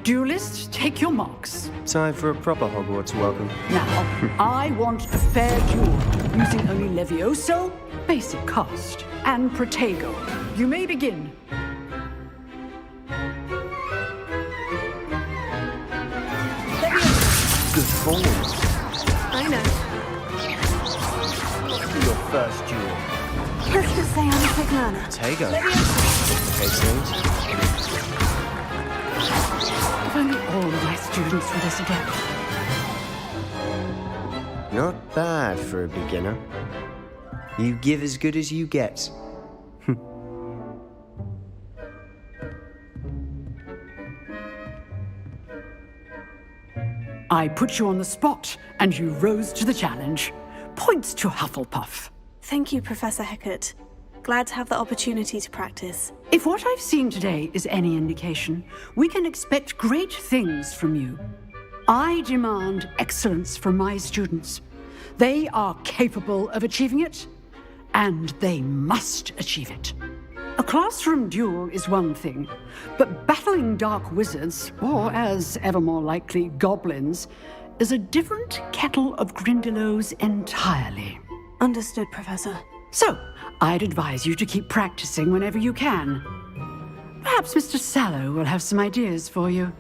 Duelists, take your marks. Time for a proper Hogwarts welcome. Now, I want a fair duel, using only Levioso, basic cast, and Protego. You may begin. Good. first duel? Let's just say I'm a quick learner. Tego. Excellent. If only all my students were this adept. Not bad for a beginner. You give as good as you get. I put you on the spot, and you rose to the challenge. Points to Hufflepuff. Thank you, Professor Hecat. Glad to have the opportunity to practice. If what I've seen today is any indication, we can expect great things from you. I demand excellence from my students. They are capable of achieving it, and they must achieve it. A classroom duel is one thing, but battling dark wizards, or as ever more likely, goblins, is a different kettle of Grindylows entirely. Understood, Professor. So, I'd advise you to keep practicing whenever you can. Perhaps Mr. Sallow will have some ideas for you.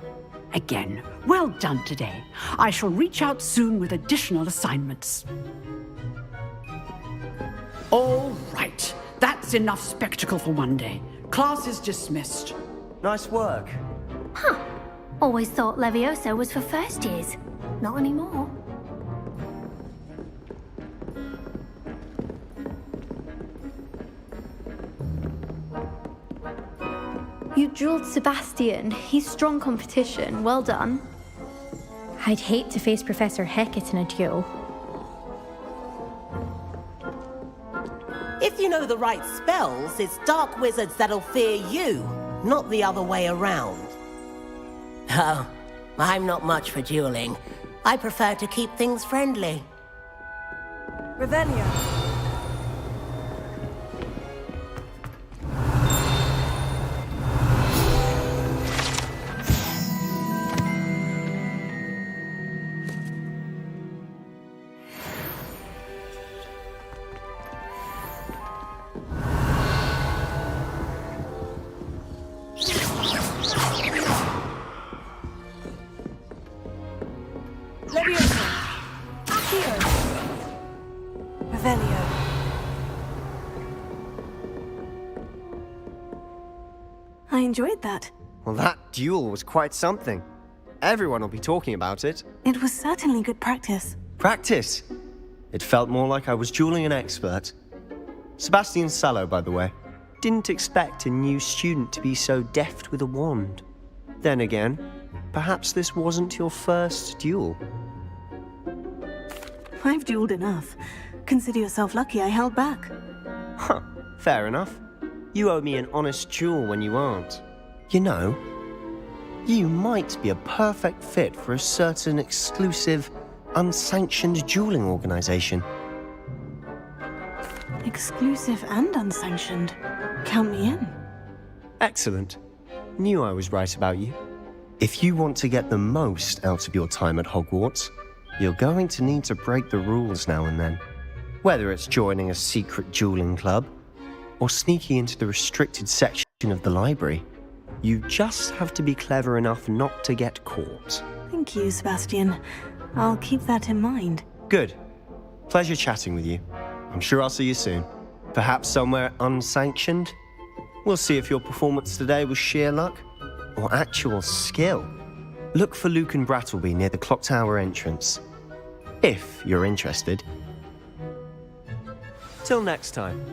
Again, well done today. I shall reach out soon with additional assignments. All right. That's enough spectacle for one day. Class is dismissed. Nice work. Huh. Always thought Levioso was for first years. Not anymore. You dueled Sebastian. He's strong competition. Well done. I'd hate to face Professor Hecat in a duel. If you know the right spells, it's dark wizards that'll fear you, not the other way around. Oh, I'm not much for dueling. I prefer to keep things friendly. Revelio. I enjoyed that. Well, that duel was quite something. Everyone will be talking about it. It was certainly good practice. Practice? It felt more like I was dueling an expert. Sebastian Sallow, by the way. Didn't expect a new student to be so deft with a wand. Then again, perhaps this wasn't your first duel. I've dueled enough. Consider yourself lucky I held back. Huh, fair enough. You owe me an honest duel when you aren't. You know, you might be a perfect fit for a certain exclusive, unsanctioned dueling organization. Exclusive and unsanctioned. Count me in. Excellent. Knew I was right about you. If you want to get the most out of your time at Hogwarts, you're going to need to break the rules now and then. Whether it's joining a secret dueling club, or sneaking into the restricted section of the library, you just have to be clever enough not to get caught. Thank you, Sebastian. I'll keep that in mind. Good. Pleasure chatting with you. I'm sure I'll see you soon. Perhaps somewhere unsanctioned? We'll see if your performance today was sheer luck or actual skill. Look for Luke and Brattleby near the clock tower entrance, if you're interested. Till next time.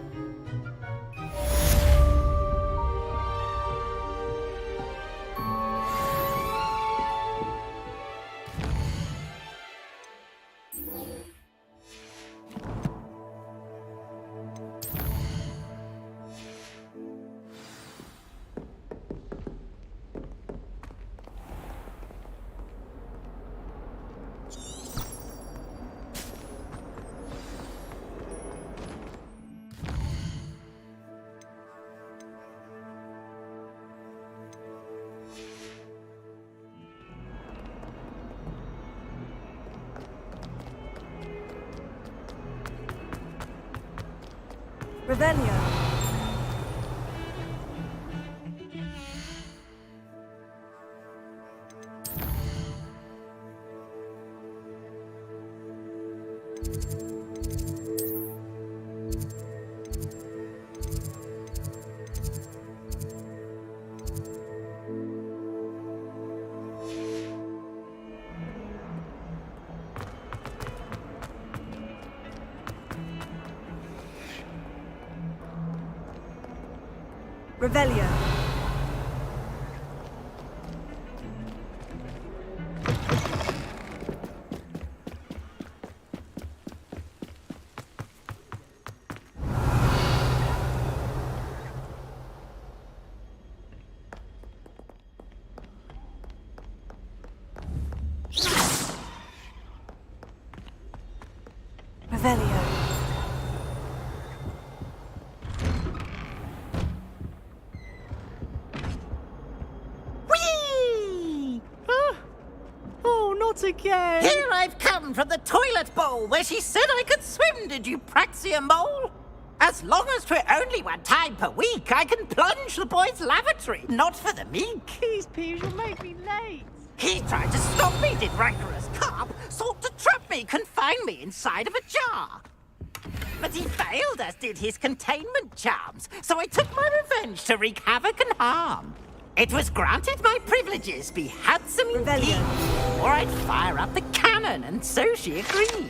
Revelio. Revelio. Revelio. Whee! Oh, not again! Here I've come from the toilet bowl where she said I could swim, did you praxia mole? As long as 'twere only one time per week, I can plunge the boy's lavatory, not for the meek. Please, Peeves, you'll make me late. He tried to stop me, did rancorous carp, sought to trap me, confine me inside of a jar. But he failed, as did his containment charms, so I took my revenge to wreak havoc and harm. It was granted my privileges be handsome indeed, or I'd fire up the cannon, and so she agreed.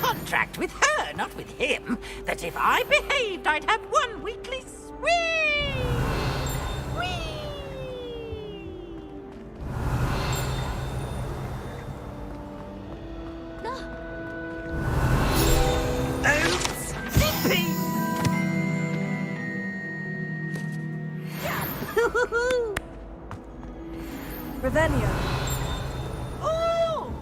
Contract with her, not with him, that if I behaved, I'd have one weekly swing. Oops, zippy. Revelio. Oh!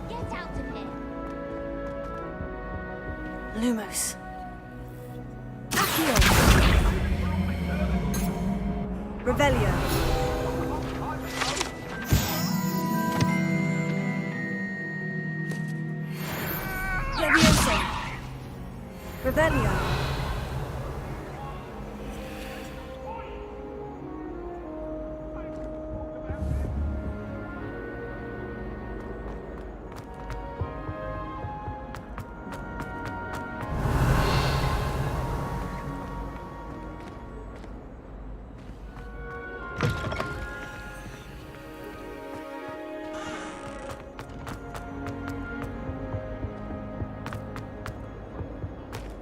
Get out of here. Lumos. Revelio. Levioso. Revelio.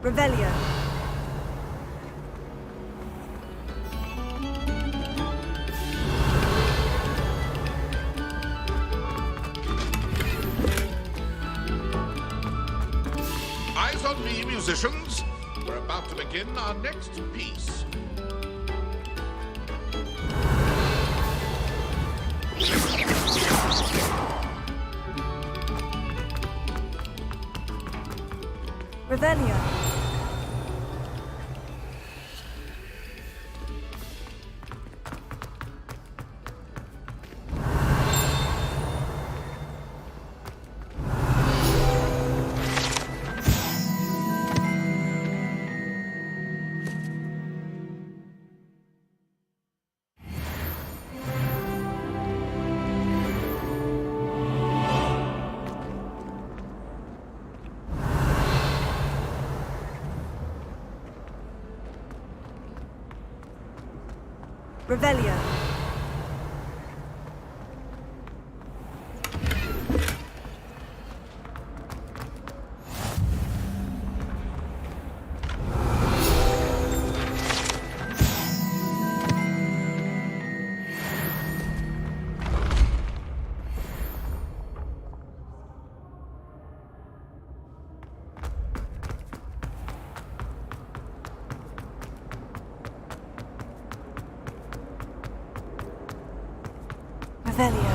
Revelio. Eyes on me, musicians. We're about to begin our next piece. Revelio. Revelio. Revelio.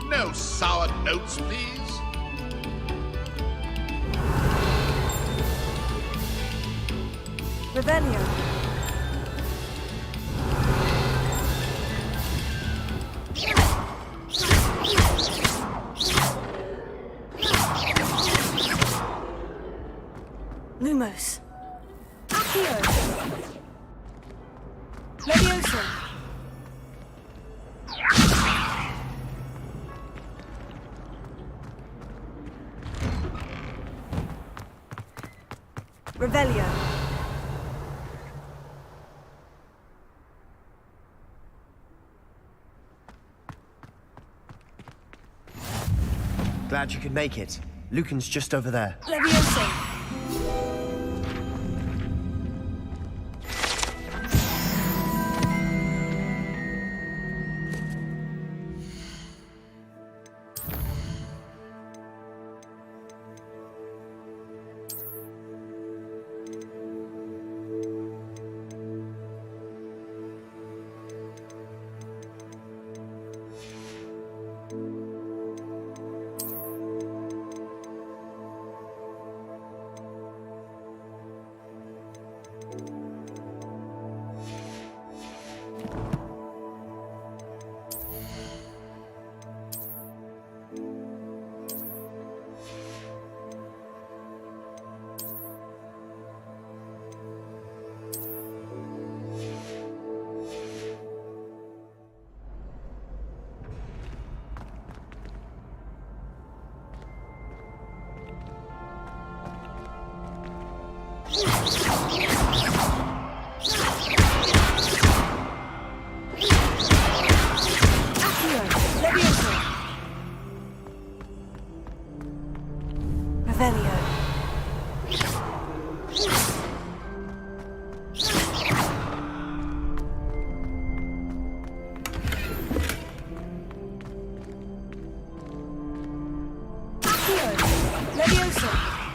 No sour notes, please. Revelio. Lumos. Leviosa! Revelio. Glad you could make it. Lucan's just over there. Leviosa!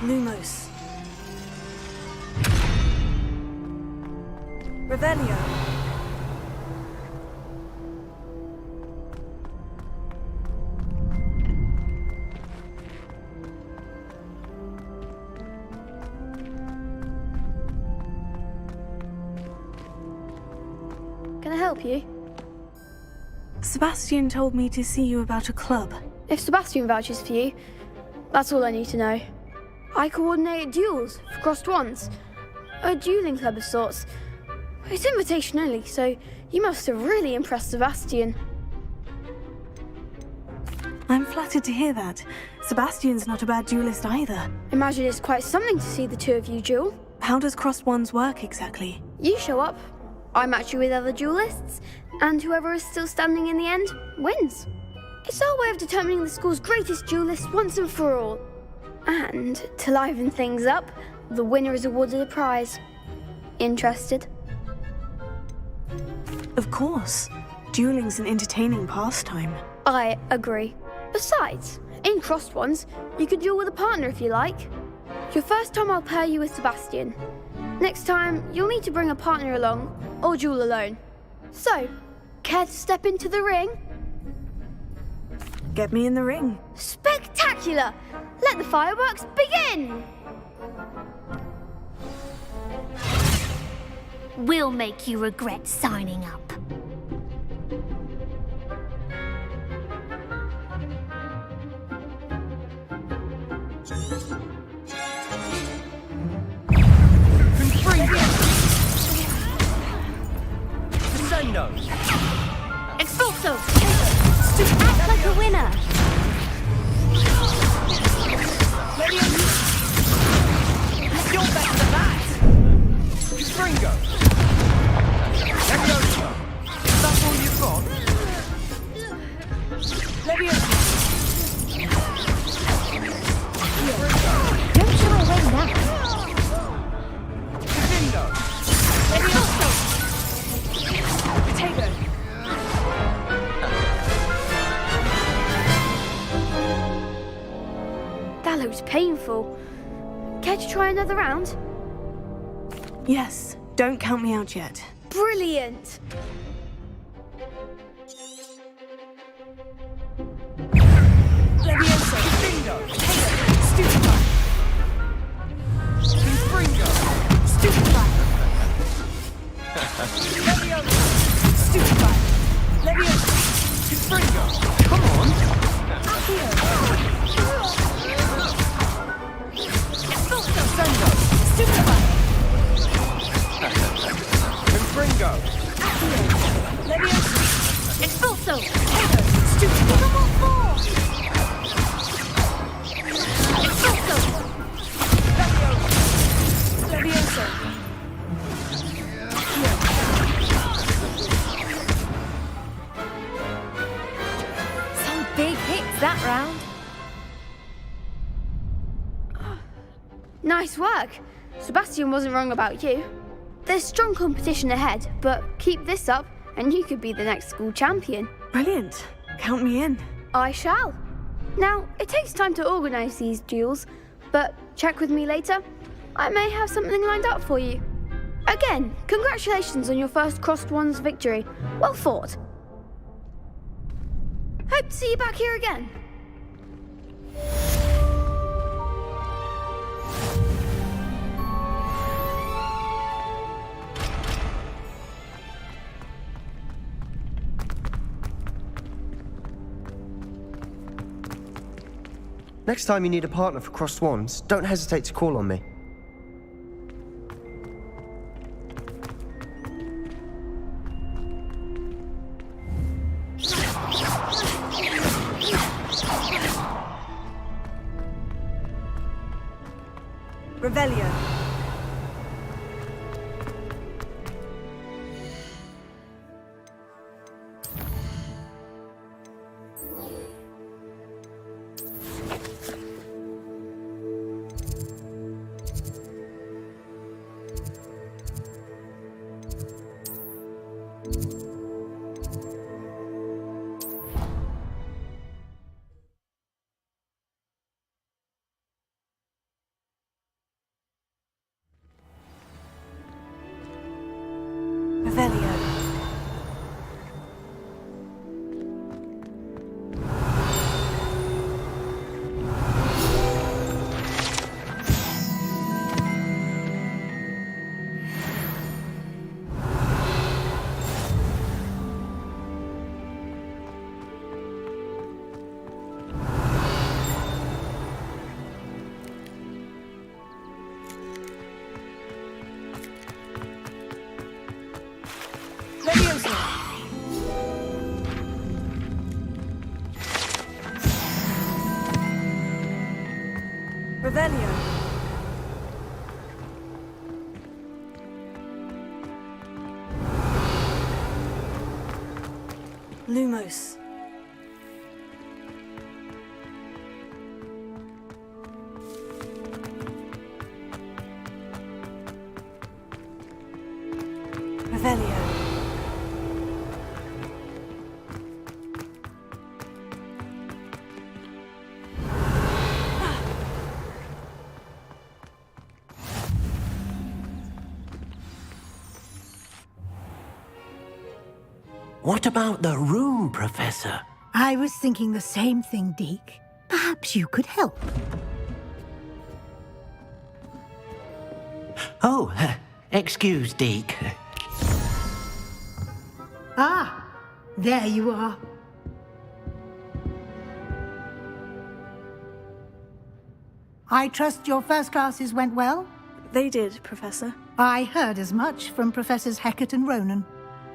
Lumos. Revelio. Can I help you? Sebastian told me to see you about a club. If Sebastian vouches for you, that's all I need to know. I coordinate duels for crossed ones. A dueling club of sorts. It's invitation only, so you must have really impressed Sebastian. I'm flattered to hear that. Sebastian's not a bad duelist either. Imagine it's quite something to see the two of you duel. How does crossed ones work exactly? You show up, I match you with other duelists, and whoever is still standing in the end wins. It's our way of determining the school's greatest duelist once and for all. And to liven things up, the winner is awarded a prize. Interested? Of course. Dueling's an entertaining pastime. I agree. Besides, in crossed ones, you could duel with a partner if you like. Your first time I'll pair you with Sebastian. Next time, you'll need to bring a partner along, or duel alone. So, care to step into the ring? Get me in the ring. Spectacular! Let the fireworks begin! We'll make you regret signing up. Descendo! Expulso! Act like a winner! You're better than that! Stringo! Leviosa! Is that all you've got? Leviosa! Don't show away now! Descendo! Expulso! Potato! That looks painful. Care to try another round? Yes, don't count me out yet. Brilliant! Leviosa! Descendo! Stupefy! Stringo! Stupefy! Leviosa! Stupefy! Leviosa! Stringo! Come on! Descendo! Stupefy! Confringo! Expulso! Stupid! Double force! Expulso! Levioso! Some big hits that round. Nice work. Sebastian wasn't wrong about you. There's strong competition ahead, but keep this up and you could be the next school champion. Brilliant. Count me in. I shall. Now, it takes time to organise these duels, but check with me later. I may have something lined up for you. Again, congratulations on your first Crossed Wands victory. Well fought. Hope to see you back here again. Next time you need a partner for Crossed Wands, don't hesitate to call on me. Revelio. Revelio. Revelio. Lumos. Revelio. What about the room, Professor? I was thinking the same thing, Deke. Perhaps you could help. Oh, excuse, Deke. Ah, there you are. I trust your first classes went well? They did, Professor. I heard as much from Professors Hecat and Ronan.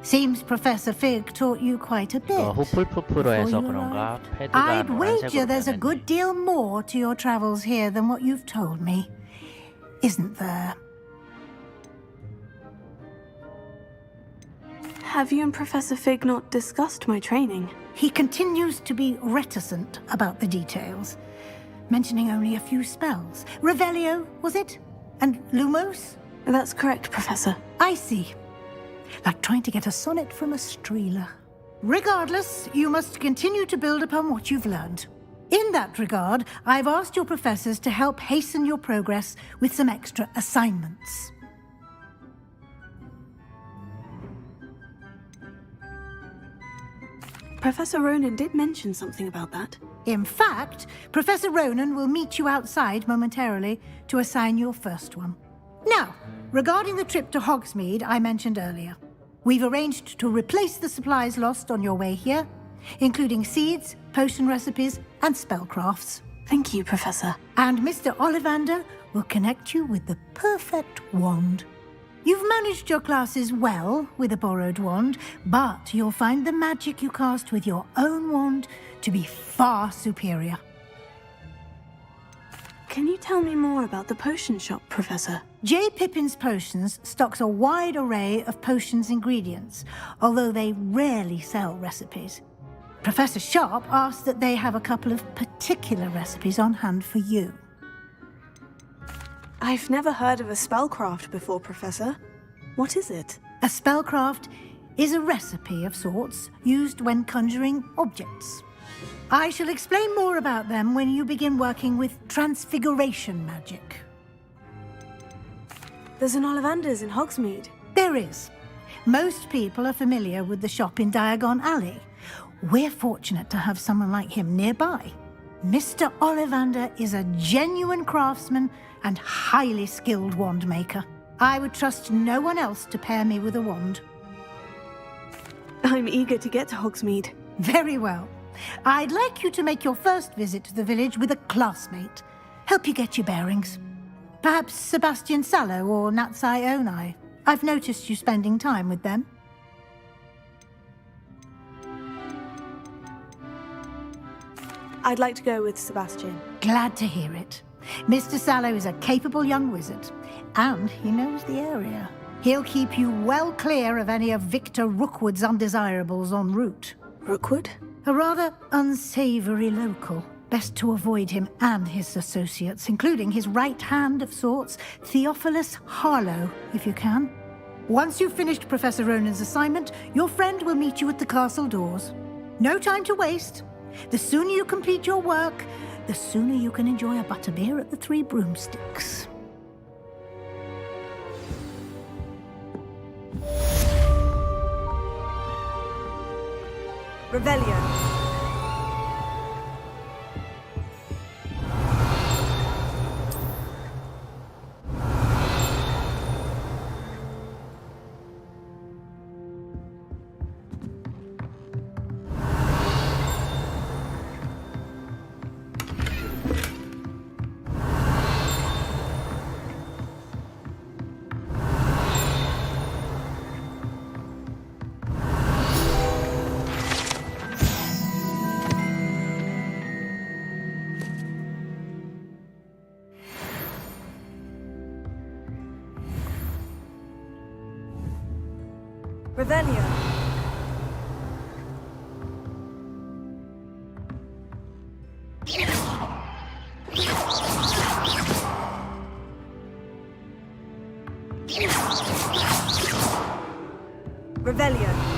Seems Professor Fig taught you quite a bit. 후플푸프로해서 그런가 패드가 I'd wager 노란색으로 there's a 변했네. good deal more to your travels here than what you've told me. Isn't there? Have you and Professor Fig not discussed my training? He continues to be reticent about the details, mentioning only a few spells. Revelio, was it? And Lumos? That's correct, Professor. I see. Like trying to get a sonnet from a streeler. Regardless, you must continue to build upon what you've learned. In that regard, I've asked your professors to help hasten your progress with some extra assignments. Professor Ronan did mention something about that. In fact, Professor Ronan will meet you outside momentarily to assign your first one. Now, regarding the trip to Hogsmeade I mentioned earlier, we've arranged to replace the supplies lost on your way here, including seeds, potion recipes, and spellcrafts. Thank you, Professor. And Mr. Ollivander will connect you with the perfect wand. You've managed your classes well with a borrowed wand, but you'll find the magic you cast with your own wand to be far superior. Can you tell me more about the potion shop, Professor? J. Pippin's Potions stocks a wide array of potions ingredients, although they rarely sell recipes. Professor Sharp asked that they have a couple of particular recipes on hand for you. I've never heard of a spellcraft before, Professor. What is it? A spellcraft is a recipe of sorts used when conjuring objects. I shall explain more about them when you begin working with transfiguration magic. There's an Ollivander's in Hogsmeade. There is. Most people are familiar with the shop in Diagon Alley. We're fortunate to have someone like him nearby. Mr. Ollivander is a genuine craftsman and highly skilled wand maker. I would trust no one else to pair me with a wand. I'm eager to get to Hogsmeade. Very well. I'd like you to make your first visit to the village with a classmate. Help you get your bearings. Perhaps Sebastian Sallow or Natsai Onai. I've noticed you spending time with them. I'd like to go with Sebastian. Glad to hear it. Mr. Sallow is a capable young wizard, and he knows the area. He'll keep you well clear of any of Victor Rookwood's undesirables en route. Rookwood? A rather unsavory local. Best to avoid him and his associates, including his right hand of sorts, Theophilus Harlow, if you can. Once you've finished Professor Ronan's assignment, your friend will meet you at the castle doors. No time to waste. The sooner you complete your work, the sooner you can enjoy a butterbeer at the Three Broomsticks. Revelio. Revelio. Revelio.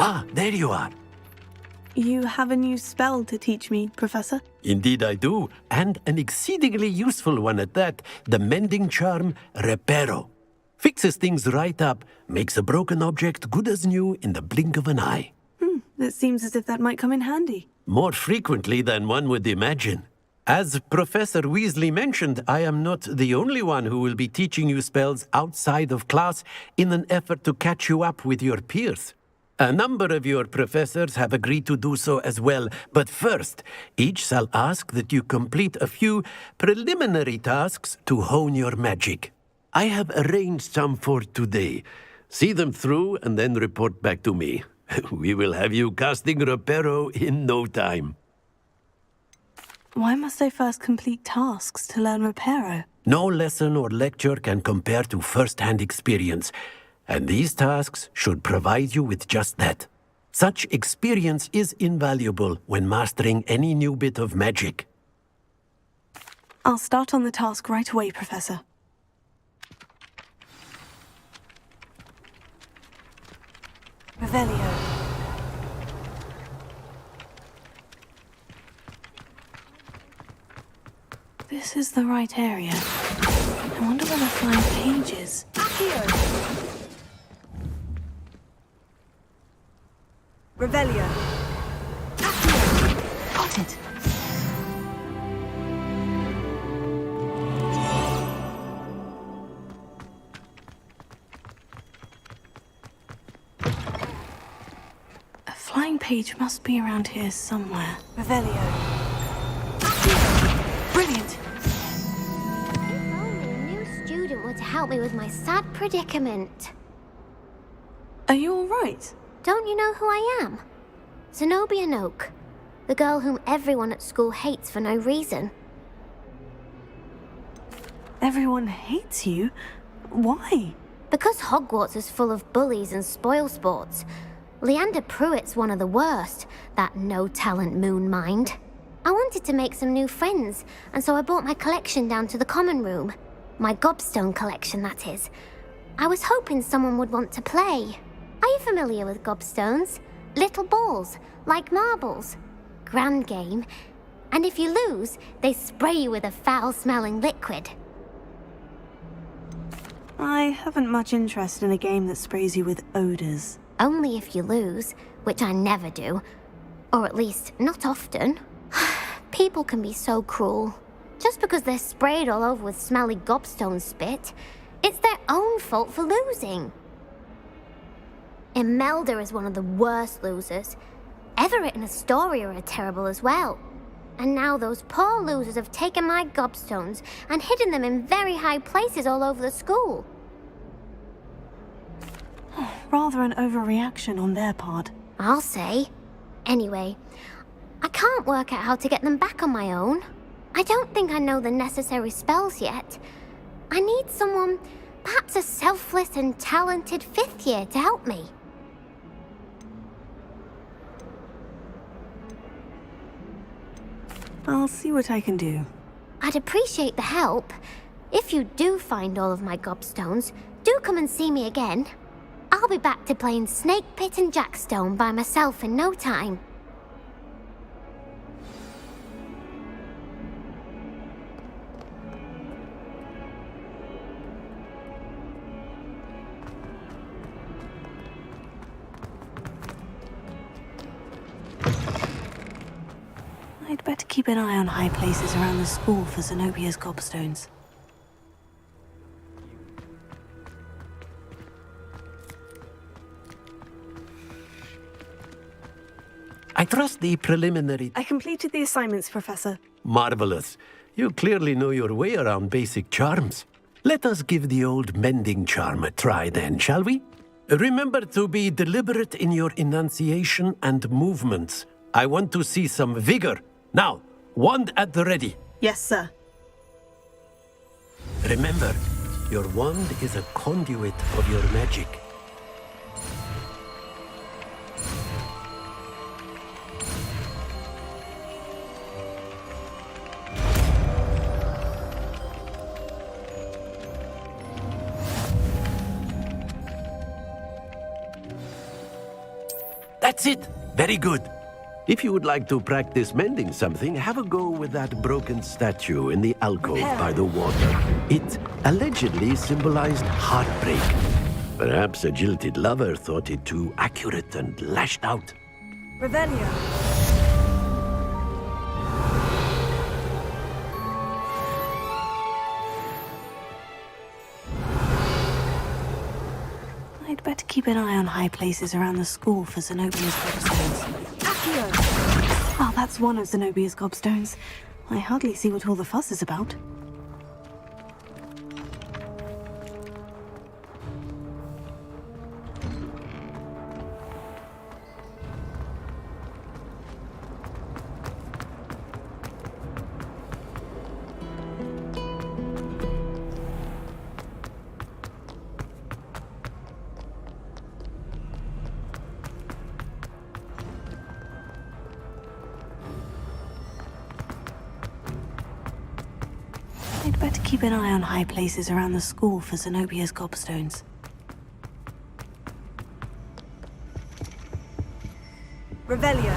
Ah, there you are. You have a new spell to teach me, Professor? Indeed I do, and an exceedingly useful one at that. The mending charm, Reparo. Fixes things right up, makes a broken object good as new in the blink of an eye. It seems as if that might come in handy. More frequently than one would imagine. As Professor Weasley mentioned, I am not the only one who will be teaching you spells outside of class in an effort to catch you up with your peers. A number of your professors have agreed to do so as well, but first, each shall ask that you complete a few preliminary tasks to hone your magic. I have arranged some for today. See them through and then report back to me. We will have you casting Reparo in no time. Why must I first complete tasks to learn Reparo? No lesson or lecture can compare to first-hand experience. And these tasks should provide you with just that. Such experience is invaluable when mastering any new bit of magic. I'll start on the task right away, Professor. Revelio. this is the right area. I wonder where the flying page is. Revelio. Got it. A flying page must be around here somewhere. Revelio. Brilliant. If only a new student were to help me with my sad predicament. Are you all right? Don't you know who I am? Zenobia Noak, the girl whom everyone at school hates for no reason. Everyone hates you? Why? Because Hogwarts is full of bullies and spoilsports. Leander Pruitt's one of the worst, that no-talent moon mind. I wanted to make some new friends, and so I brought my collection down to the common room. My gobstone collection, that is. I was hoping someone would want to play. Are you familiar with gobstones? Little balls, like marbles. Grand game. And if you lose, they spray you with a foul-smelling liquid. I haven't much interest in a game that sprays you with odors. Only if you lose, which I never do. Or at least, not often. People can be so cruel. Just because they're sprayed all over with smelly gobstone spit, it's their own fault for losing. Imelda is one of the worst losers. Everett and Astoria are terrible as well. And now those poor losers have taken my gobstones and hidden them in very high places all over the school. Rather an overreaction on their part. I'll say. Anyway, I can't work out how to get them back on my own. I don't think I know the necessary spells yet. I need someone, perhaps a selfless and talented 5th year to help me. I'll see what I can do. I'd appreciate the help. If you do find all of my gobstones, do come and see me again. I'll be back to playing Snake Pit and Jackstone by myself in no time. I'd better keep an eye on high places around the school for Zenobia's gobstones. I trust the preliminary... I completed the assignments, Professor. Marvelous. You clearly know your way around basic charms. Let us give the old mending charm a try then, shall we? Remember to be deliberate in your enunciation and movements. I want to see some vigor. Now, wand at the ready. Yes, sir. Remember, your wand is a conduit of your magic. That's it! Very good. If you would like to practice mending something, have a go with that broken statue in the alcove by the water. It allegedly symbolized heartbreak. Perhaps a jilted lover thought it too accurate and lashed out. Revelio. I'd better keep an eye on high places around the school for Zenobia's gobstones. Oh, that's one of Zenobia's gobstones. I hardly see what all the fuss is about. I'd better keep an eye on high places around the school for Zenobia's gobstones. Revelio.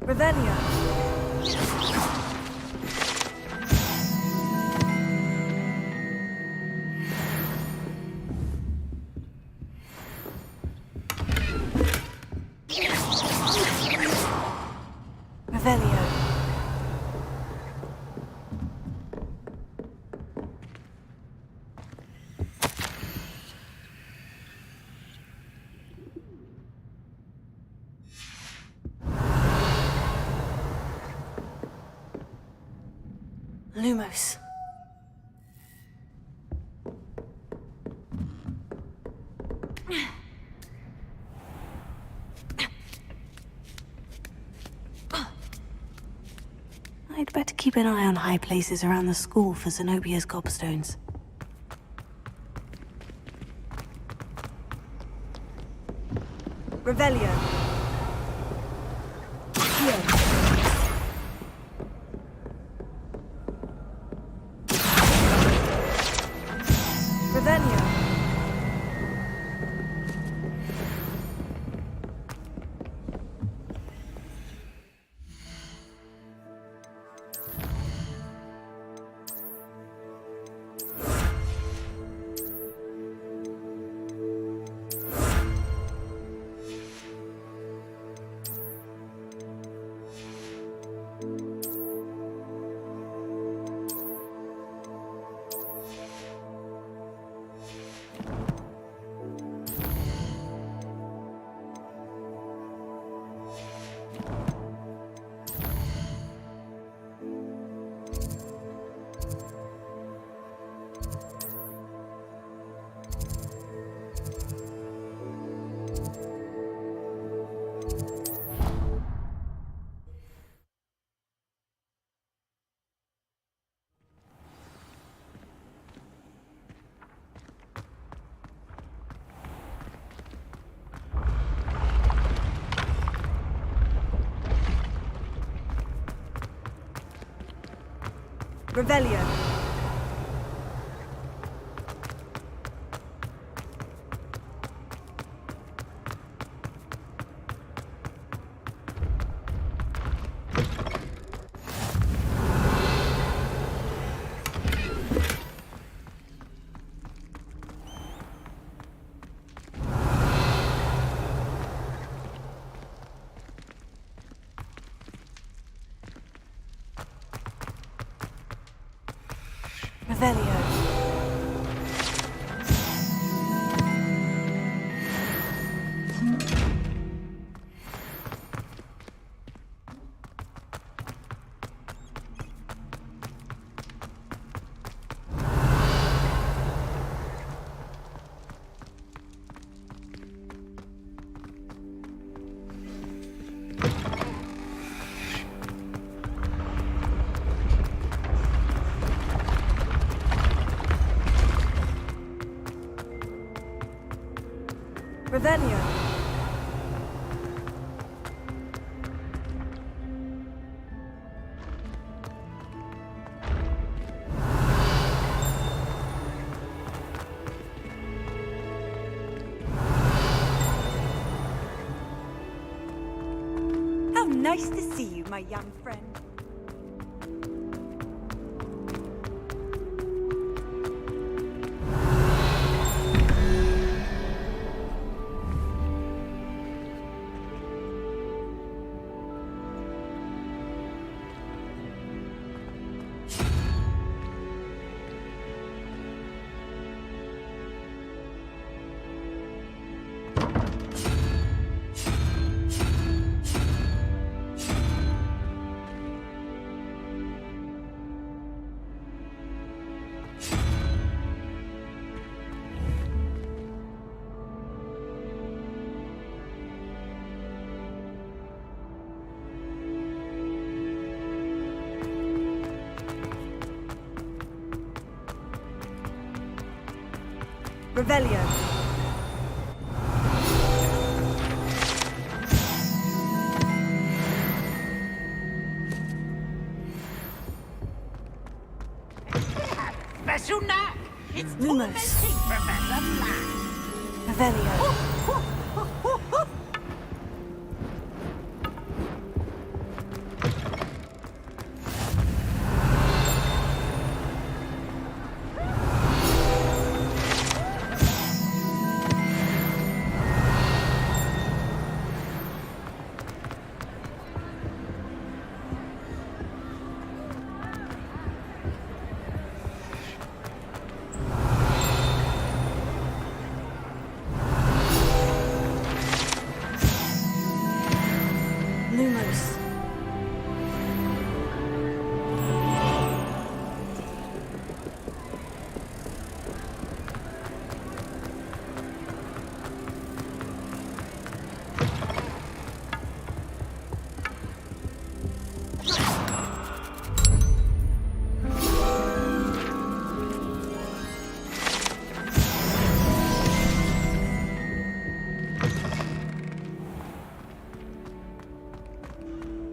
Revelio. Revelio. Lumos. I'd better keep an eye on high places around the school for Zenobia's gobstones. Revelio. Revelio. Revelio. Revelio. Revelio. How nice to see you, my young friend. Revelio. Special knack! It's Lumos. tormenting Professor Black! Revelio.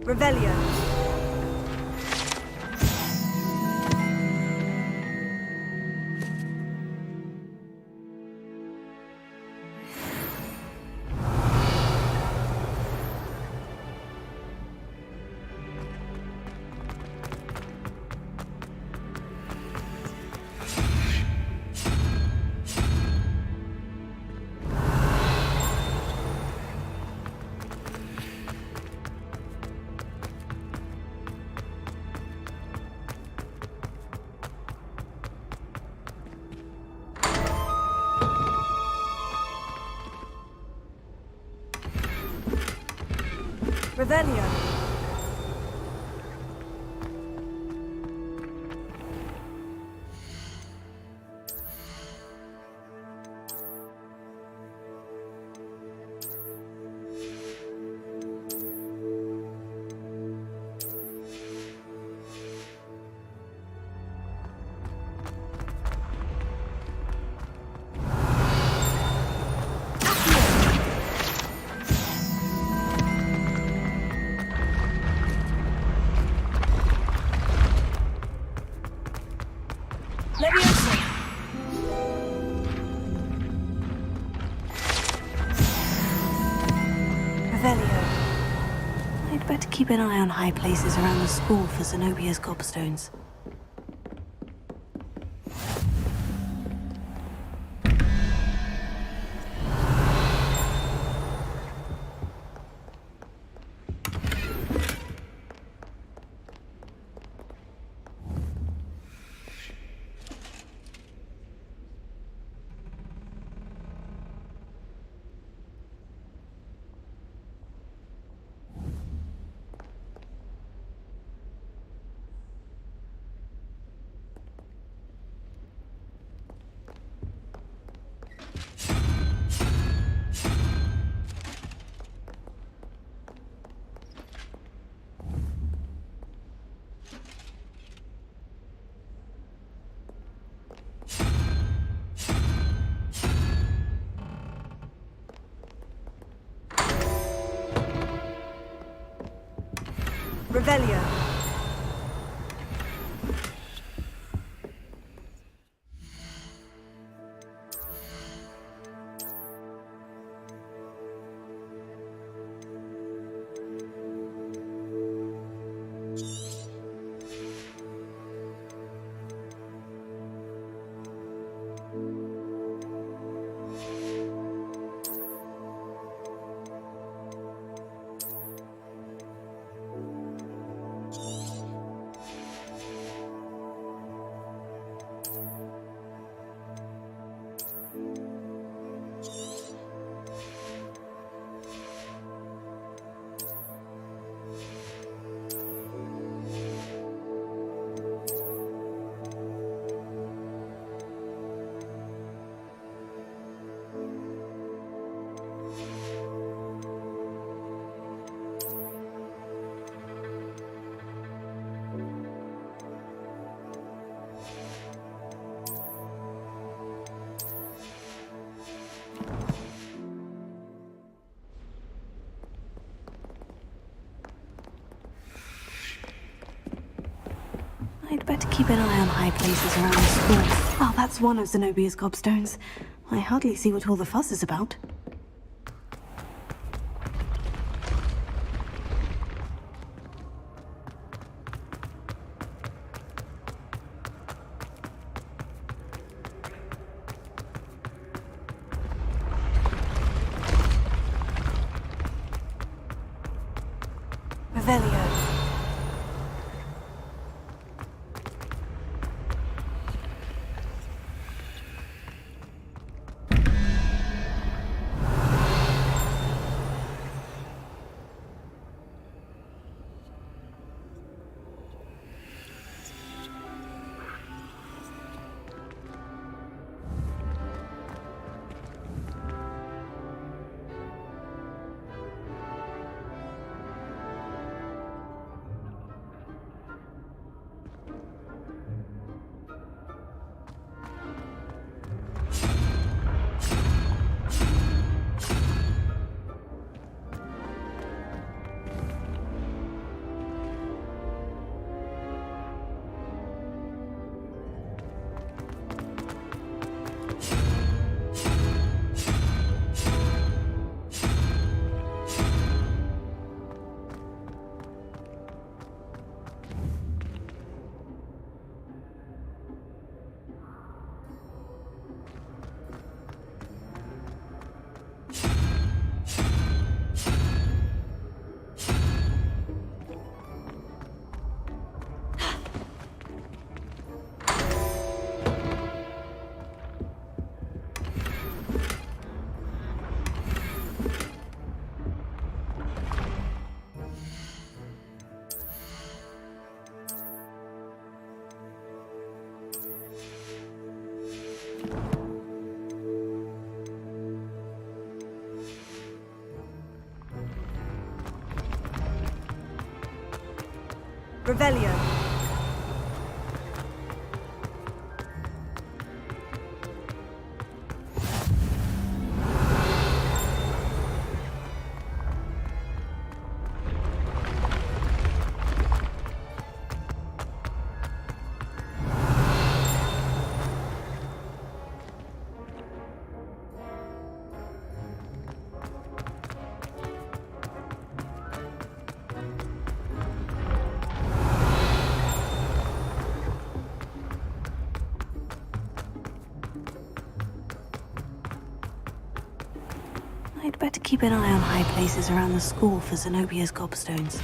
Revelio. Revelio. I'd better keep an eye on high places around the school for Zenobia's gobstones. Revelio. I'd better keep an eye on high places around the school. Oh, that's one of Zenobia's gobstones. I hardly see what all the fuss is about. Revelio. Revelio. I'd better keep an eye on high places around the school for Zenobia's gobstones.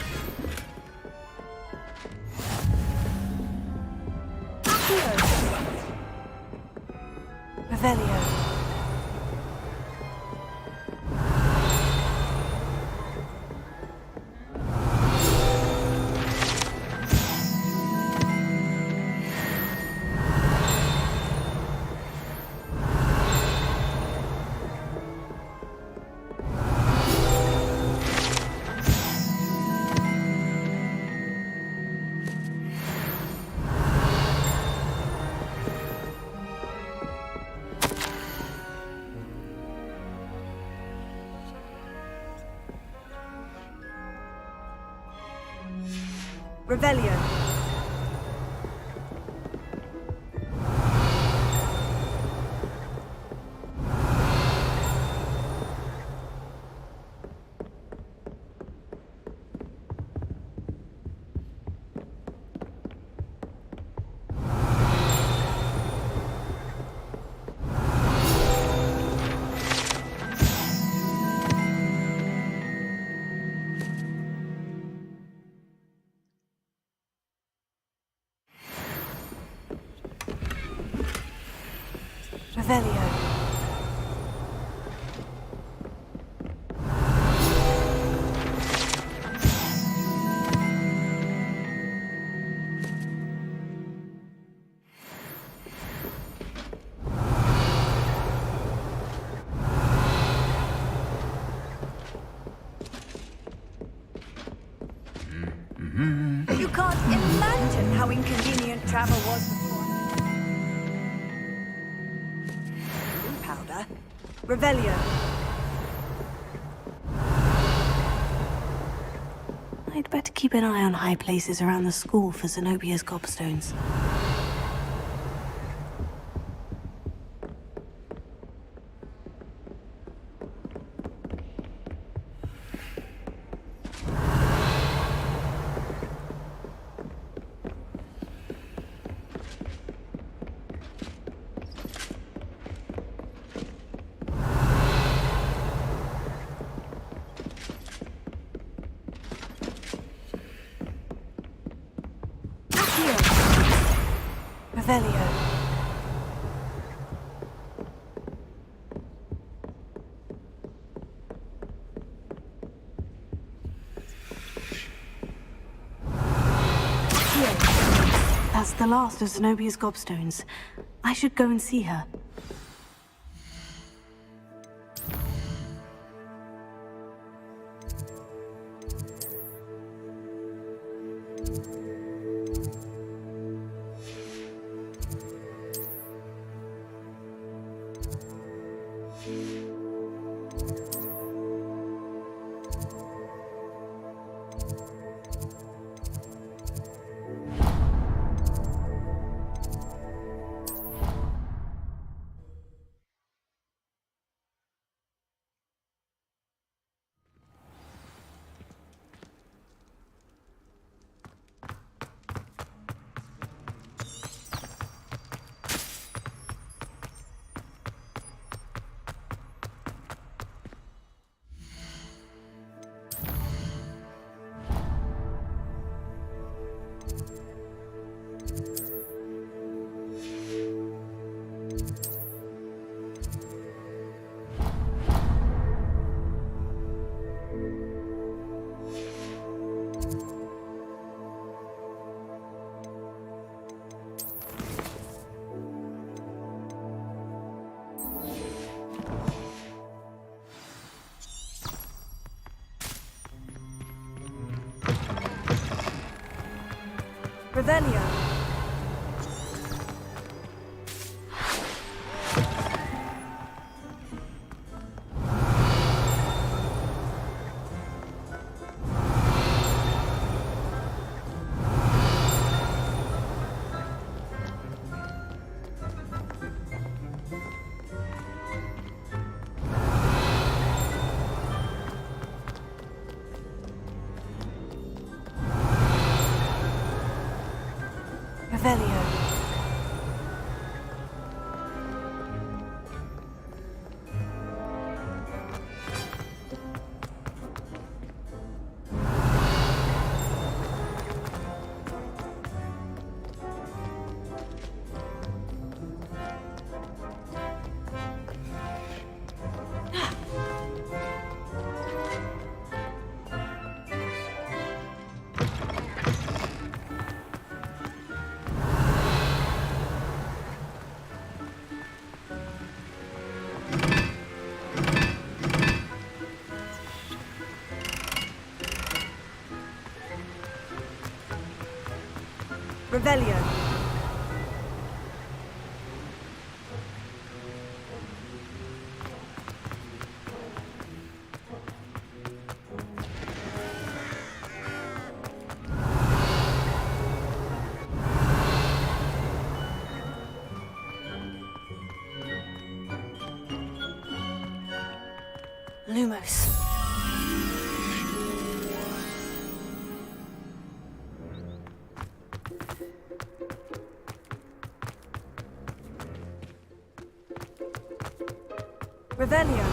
Revelio. Revelio. Revelio. You can't imagine how inconvenient travel was before. Powder. Revelio. I'd better keep an eye on high places around the school for Zenobia's gobstones. Revelio. That's the last of Zenobia's gobstones. I should go and see her. Revelio. Revelio. Revelio. Lumos. Revelio.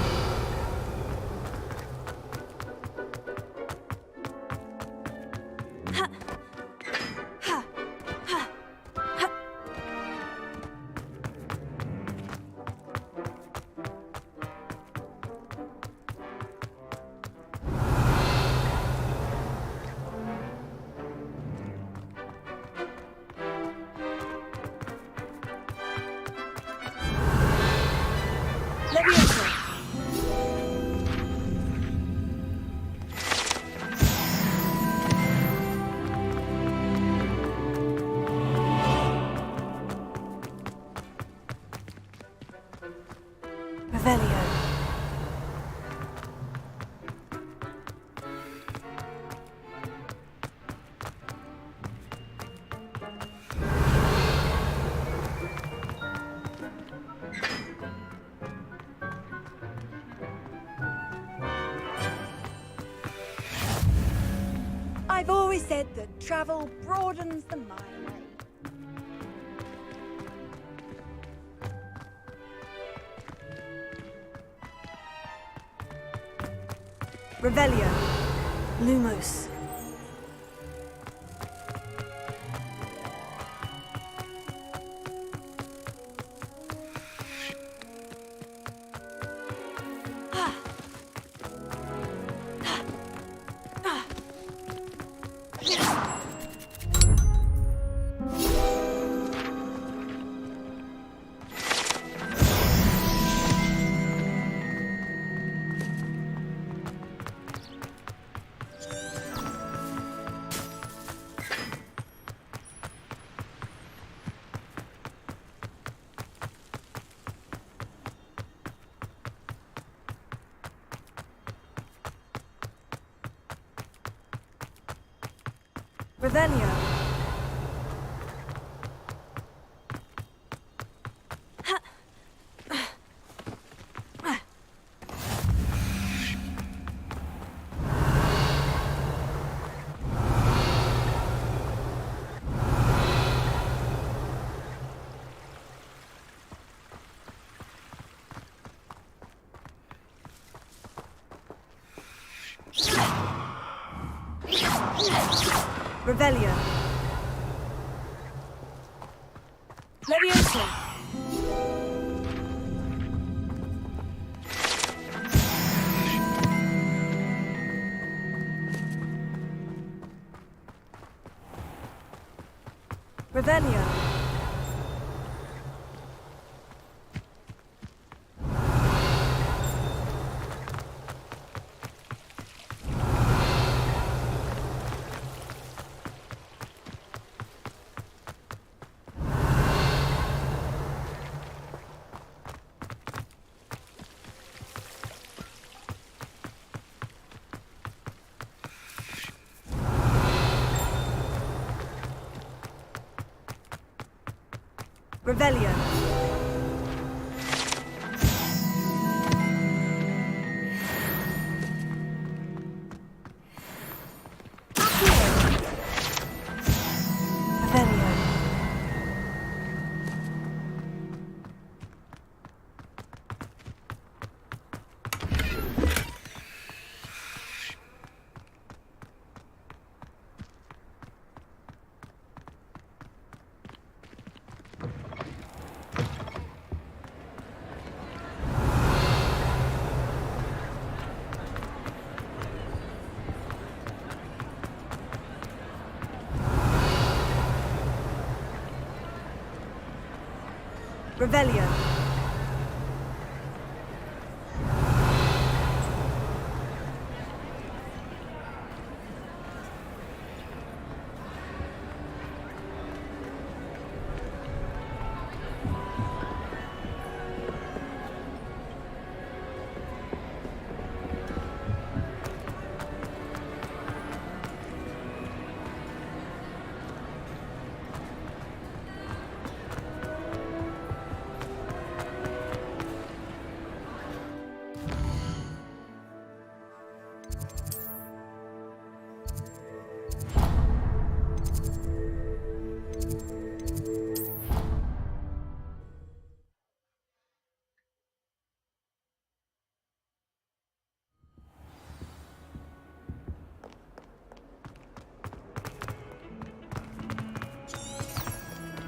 Revelio. I've always said that travel broadens the mind. Revelio. Lumos. Revelio. Revelio. Leviosa. Revelio. Revelio. Revelio.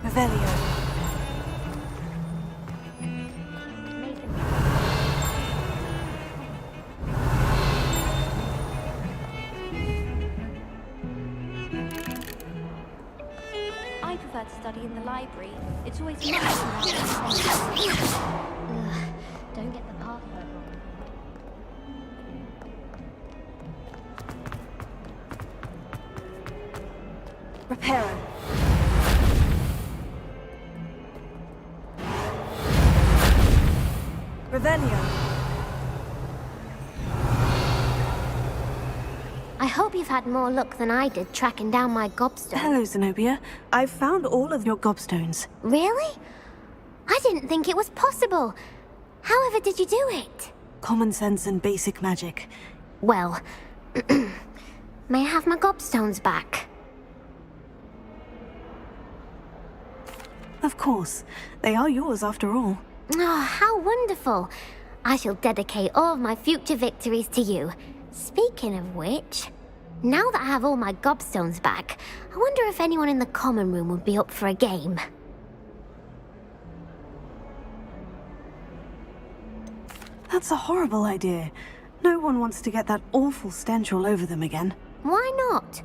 Revelio. I prefer to study in the library. It's always much more Don't get the password wrong. Reparo. Revelio. I hope you've had more luck than I did tracking down my gobstone. Hello, Zenobia. I've found all of your gobstones. Really? I didn't think it was possible. However did you do it? Common sense and basic magic. Well, may I have my gobstones back? Of course. They are yours after all. Oh, how wonderful. I shall dedicate all of my future victories to you. Speaking of which, now that I have all my gobstones back, I wonder if anyone in the common room would be up for a game. That's a horrible idea. No one wants to get that awful stench all over them again. Why not?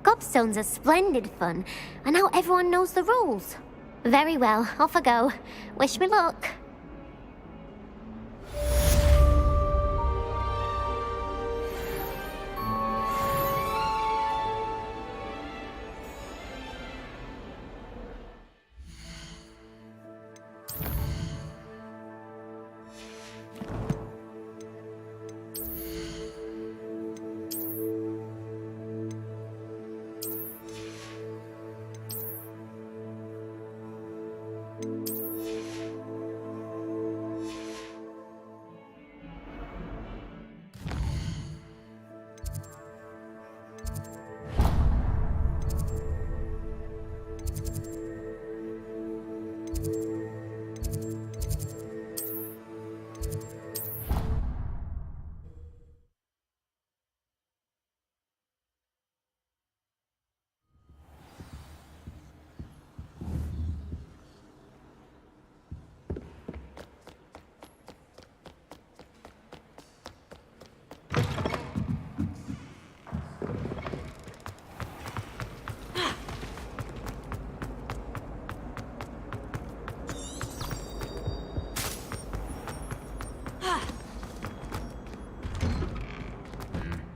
Gobstones are splendid fun, and now everyone knows the rules. Very well, off I go. Wish me luck.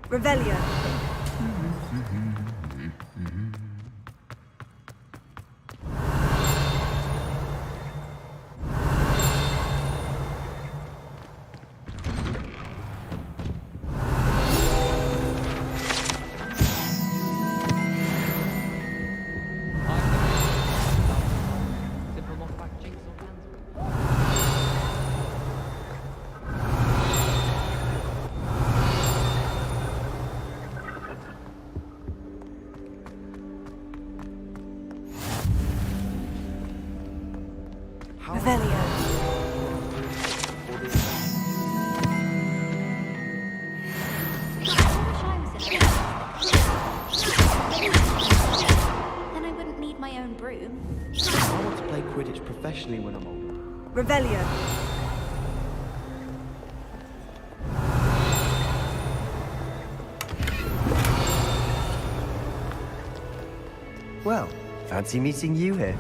Revelio. Then I wouldn't need my own broom. I want to play Quidditch professionally when I'm older. Revelio. Well, fancy meeting you here.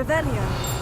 Revelio.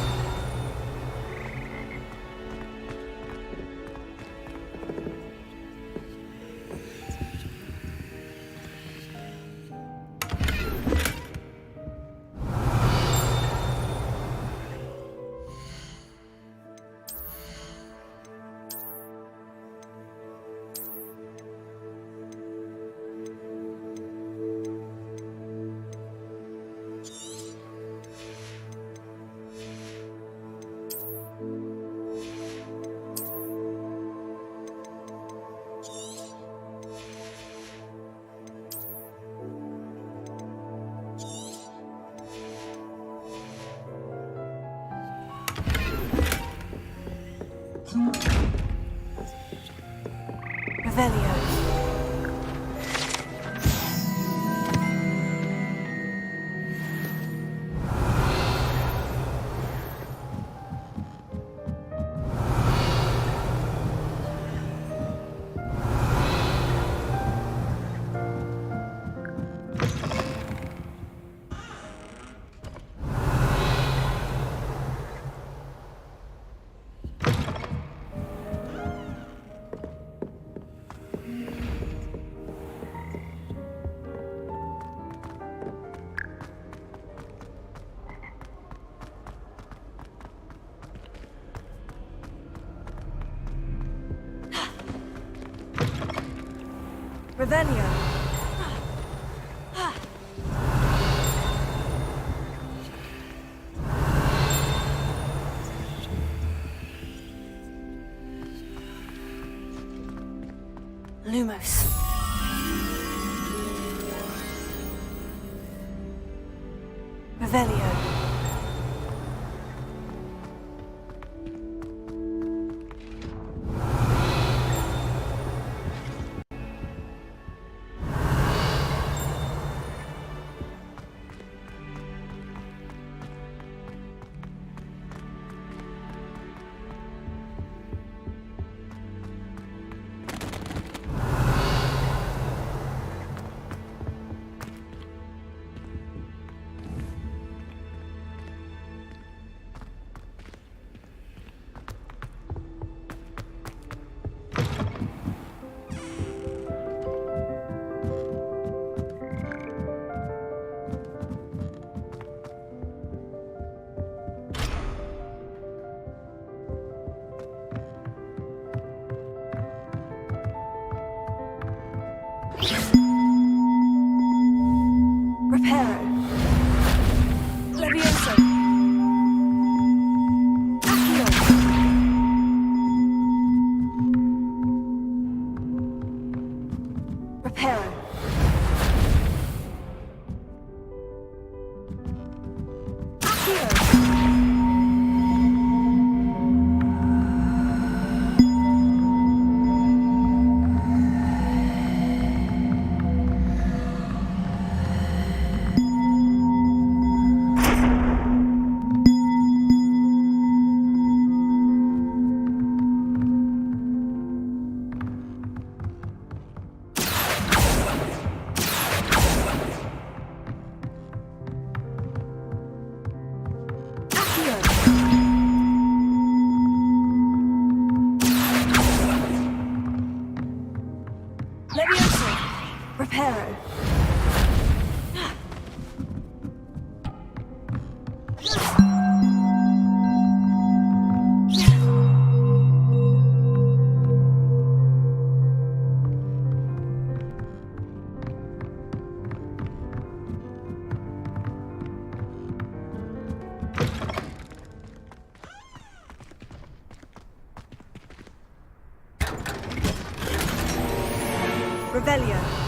Revelio. Lumos. Revelio. Reparo. Levioso. Accio. Reparo. Levioso. Reparo. Revelio.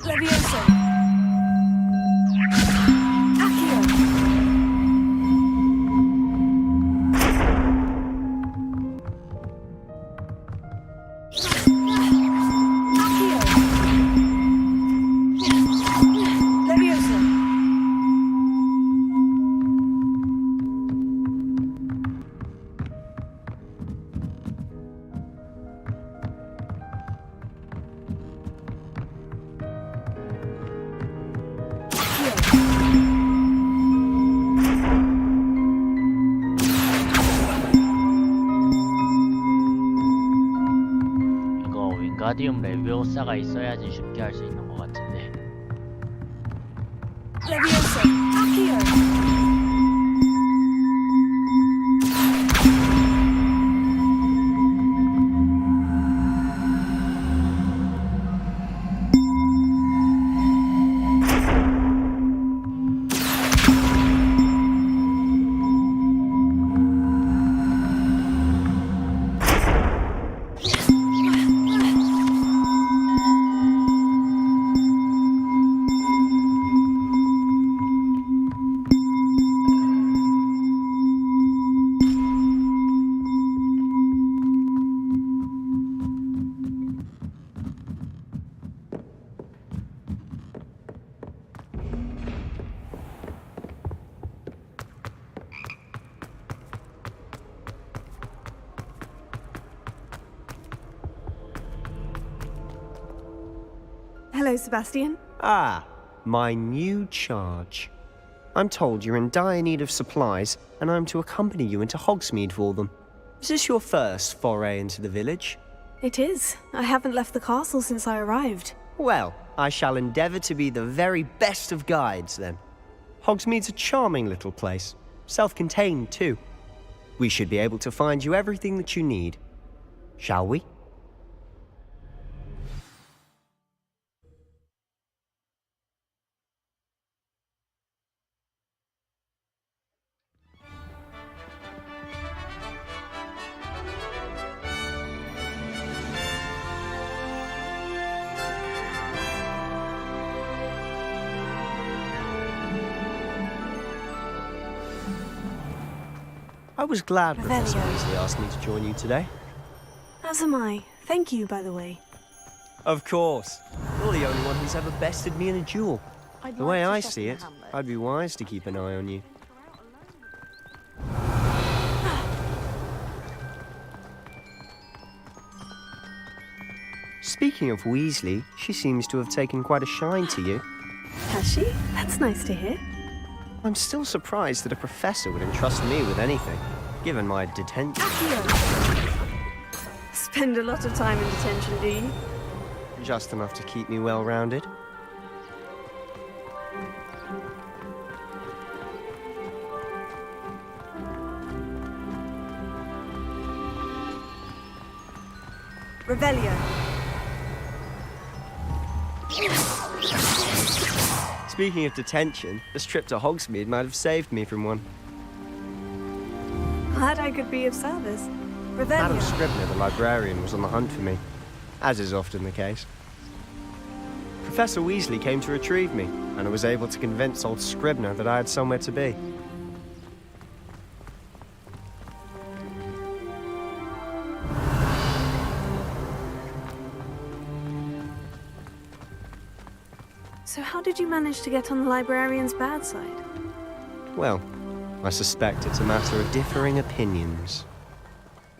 Levioso! Accio! 윙가디움 레비오사가 있어야지 쉽게 할 수 있는 것 같은데. Levioso! Accio! Hello, Sebastian. Ah, my new charge. I'm told you're in dire need of supplies, and I'm to accompany you into Hogsmeade for them. Is this your first foray into the village? It is. I haven't left the castle since I arrived. Well, I shall endeavour to be the very best of guides, then. Hogsmeade's a charming little place. Self-contained, too. We should be able to find you everything that you need. Shall we? I was glad Professor Weasley asked me to join you today. As am I. Thank you, by the way. Of course. You're the only one who's ever bested me in a duel. The way I see it, I'd be wise to keep an eye on you. Speaking of Weasley, she seems to have taken quite a shine to you. Has she? That's nice to hear. I'm still surprised that a professor would entrust me with anything, given my detention. Spend a lot of time in detention, do you? Just enough to keep me well-rounded. Revelio. Speaking of detention, this trip to Hogsmeade might have saved me from one. Glad I could be of service. Madam Scribner, the librarian, was on the hunt for me, as is often the case. Professor Weasley came to retrieve me, and I was able to convince old Scribner that I had somewhere to be. So how did you manage to get on the librarian's bad side? Well, I suspect it's a matter of differing opinions.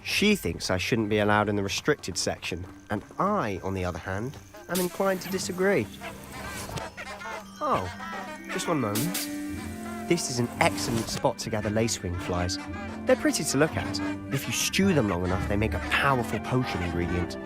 She thinks I shouldn't be allowed in the restricted section, and I, on the other hand, am inclined to disagree. Oh, just one moment. This is an excellent spot to gather lacewing flies. They're pretty to look at. If you stew them long enough, they make a powerful potion ingredient.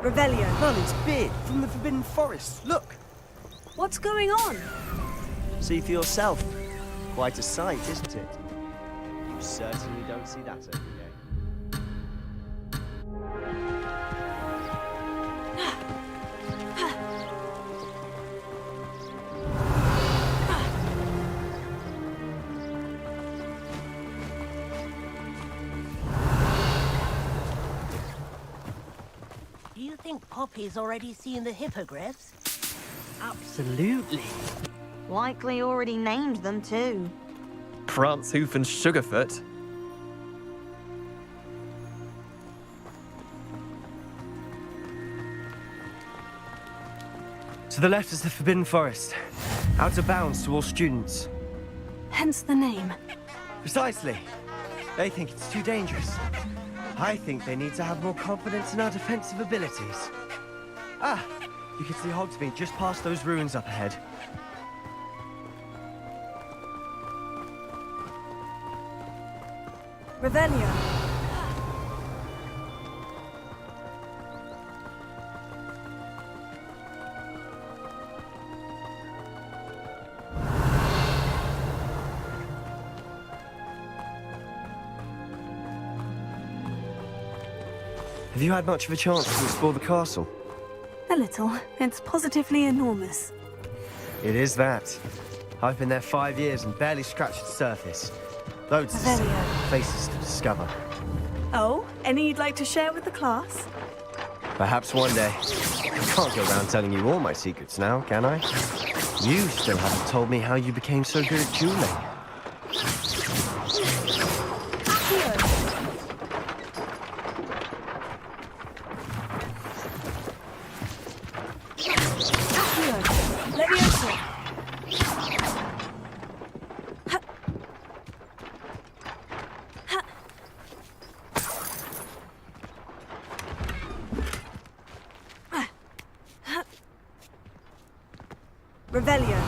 Revelio. Merlin's beard from the Forbidden Forest. Look! What's going on? See for yourself. Quite a sight, isn't it? You certainly don't see that every day. Do you think Poppy's already seen the hippogriffs? Absolutely. Likely already named them too. Prance, Hoof, and Sugarfoot. To the left is the Forbidden Forest. Out of bounds to all students. Hence the name. Precisely. They think it's too dangerous. I think they need to have more confidence in our defensive abilities. Ah, you can see Hogsmeade just past those ruins up ahead. Revelio. Have you had much of a chance to explore the castle? A little. It's positively enormous. It is that. I've been there 5 years and barely scratched the surface. Loads of Revelio. places to discover. Oh, any you'd like to share with the class? Perhaps one day. I can't go around telling you all my secrets now, can I? You still haven't told me how you became so good at dueling. Revelio.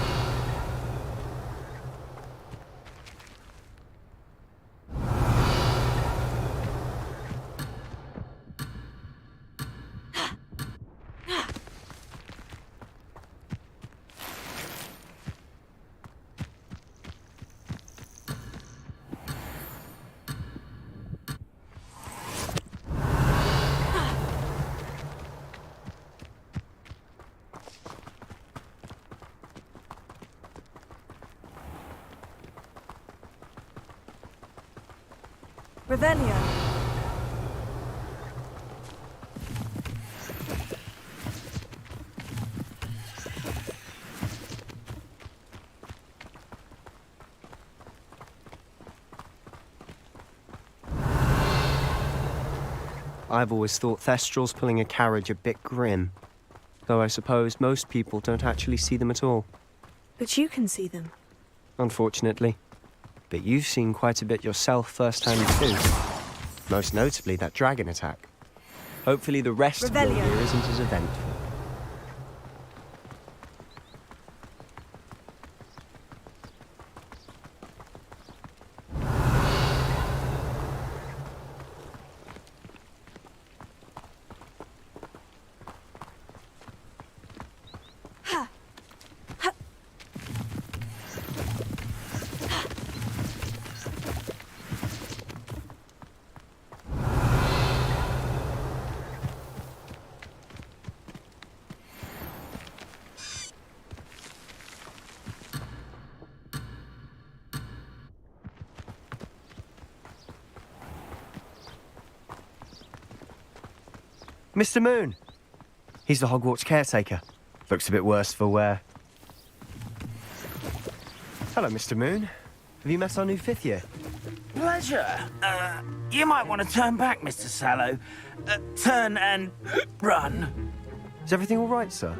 Revelio. I've always thought Thestrals pulling a carriage a bit grim. Though I suppose most people don't actually see them at all. But you can see them. Unfortunately. But you've seen quite a bit yourself firsthand too. Most notably that dragon attack. Hopefully the rest of your year isn't as eventful. Mr. Moon! He's the Hogwarts caretaker. Looks a bit worse for wear. Hello, Mr. Moon. Have you met our new 5th year? Pleasure. You might want to turn back, Mr. Sallow. Turn and run. Is everything all right, sir?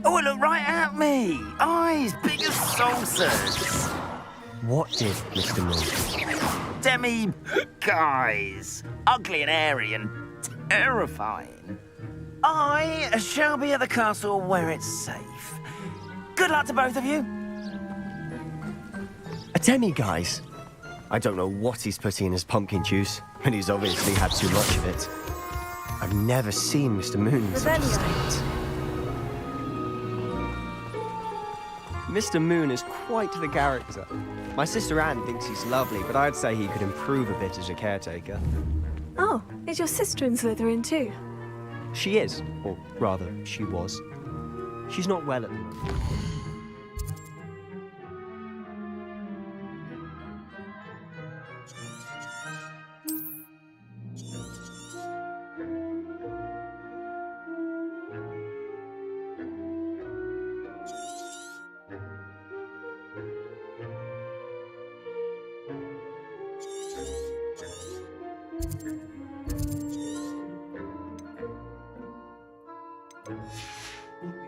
Oh, look right at me. Eyes big as saucers. What did, Mr. Moon? Demi-guys. Ugly and hairy and terrifying. I shall be at the castle where it's safe. Good luck to both of you. A demi-guise? I don't know what he's putting in his pumpkin juice, but he's obviously had too much of it. I've never seen Mr. Moon in such a state. Mr. Moon is quite the character. My sister Anne thinks he's lovely, but I'd say he could improve a bit as a caretaker. Oh, is your sister in Slytherin too? She is, or rather, she was. She's not well at the moment.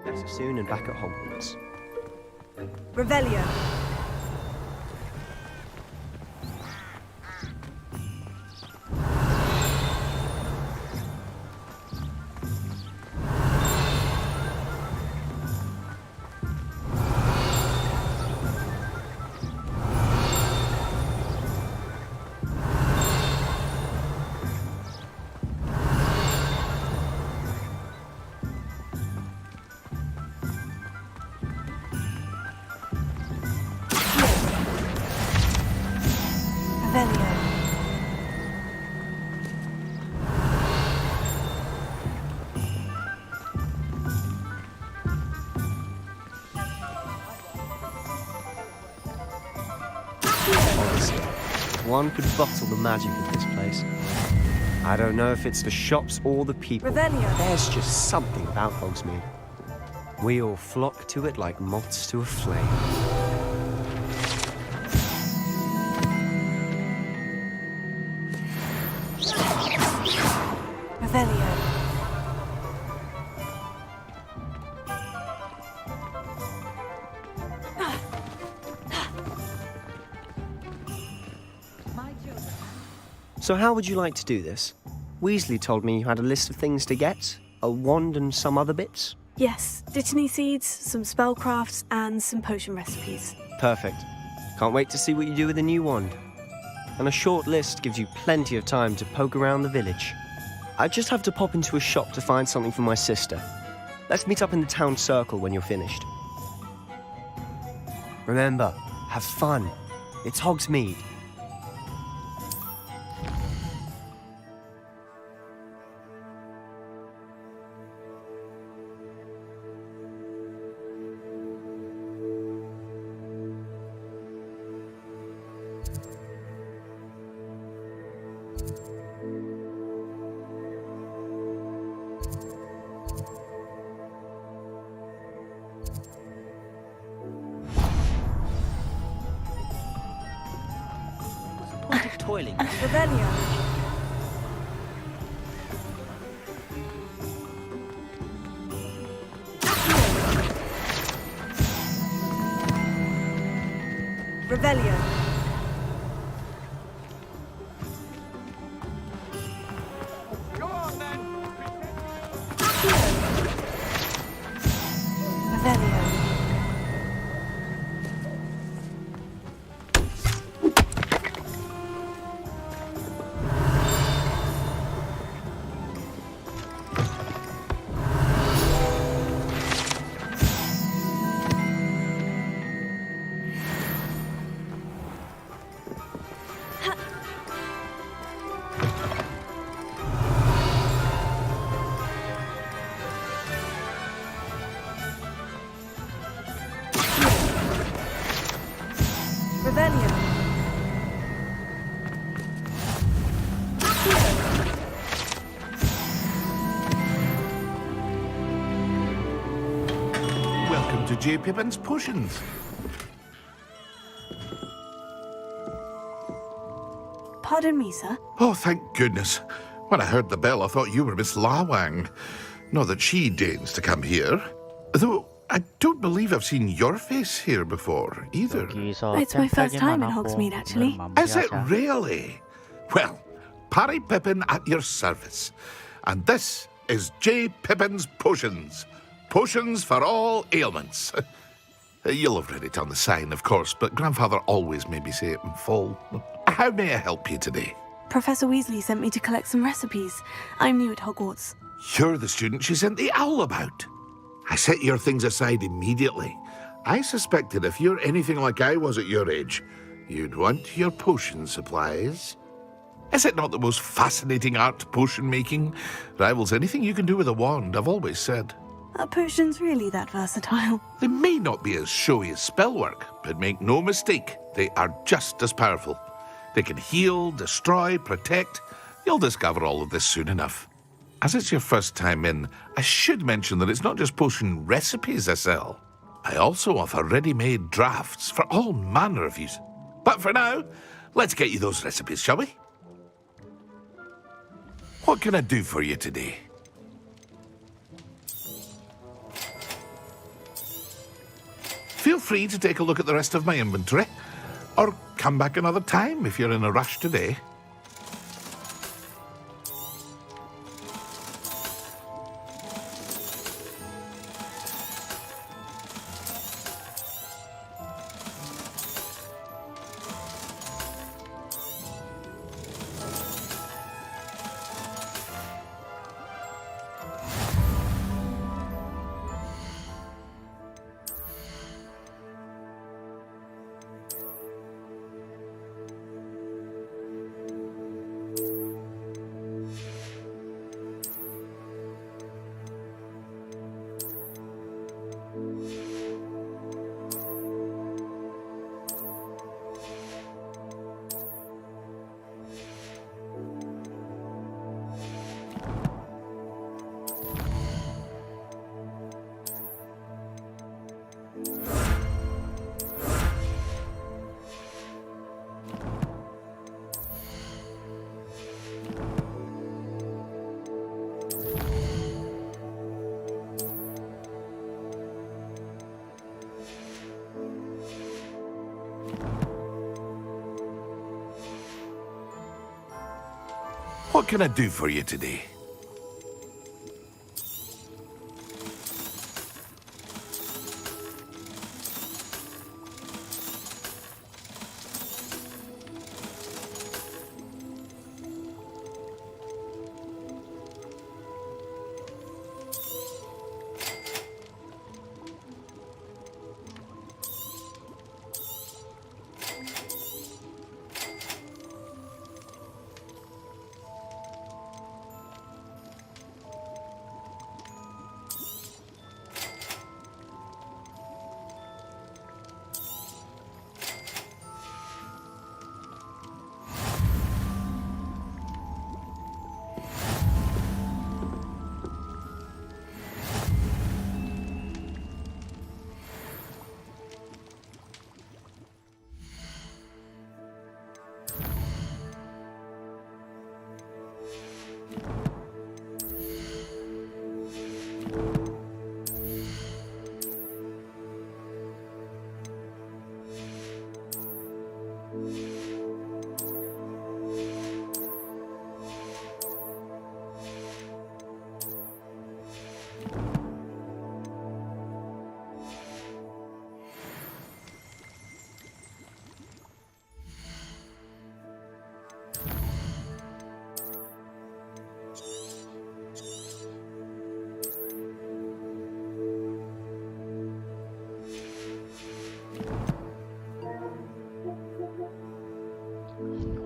Better soon and back at Hogwarts. Revelio. Honestly, one could bottle the magic of this place. I don't know if it's the shops or the people. Revelio. There's just something about Hogsmeade. We all flock to it like moths to a flame. Revelio. So how would you like to do this? Weasley told me you had a list of things to get, a wand and some other bits. Yes, Dittany seeds, some spellcrafts, and some potion recipes. Perfect. Can't wait to see what you do with the new wand. And a short list gives you plenty of time to poke around the village. I just have to pop into a shop to find something for my sister. Let's meet up in the town circle when you're finished. Remember, have fun. It's Hogsmeade. Toiling. Revelio. Revelio. Go on then. Revelio. Revelio. Welcome to J. Pippin's Potions. Pardon me, sir. Oh, thank goodness. When I heard the bell, I thought you were Miss Lawang. Not that she deigns to come here. Though I don't believe I've seen your face here before, either. It's my first time in Hogsmeade, actually. Is it really? Well, Parry Pippin at your service. And this is J. Pippin's Potions. Potions for all ailments. You'll have read it on the sign, of course, but Grandfather always made me say it in full. How may I help you today? Professor Weasley sent me to collect some recipes. I'm new at Hogwarts. You're the student she sent the owl about. I set your things aside immediately. I suspected if you're anything like I was at your age, You'd want your potion supplies. Is it not the most fascinating art, potion making? Rivals anything you can do with a wand, I've always said. Are potions really that versatile? They may not be as showy as spellwork, but make no mistake, they are just as powerful. They can heal, destroy, protect. You'll discover all of this soon enough. As it's your first time in, I should mention that it's not just potion recipes I sell. I also offer ready-made drafts for all manner of use. But for now, let's get you those recipes, shall we? What can I do for you today? Feel free to take a look at the rest of my inventory, or come back another time if you're in a rush today. What can I do for you today?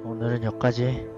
오늘은 여기까지.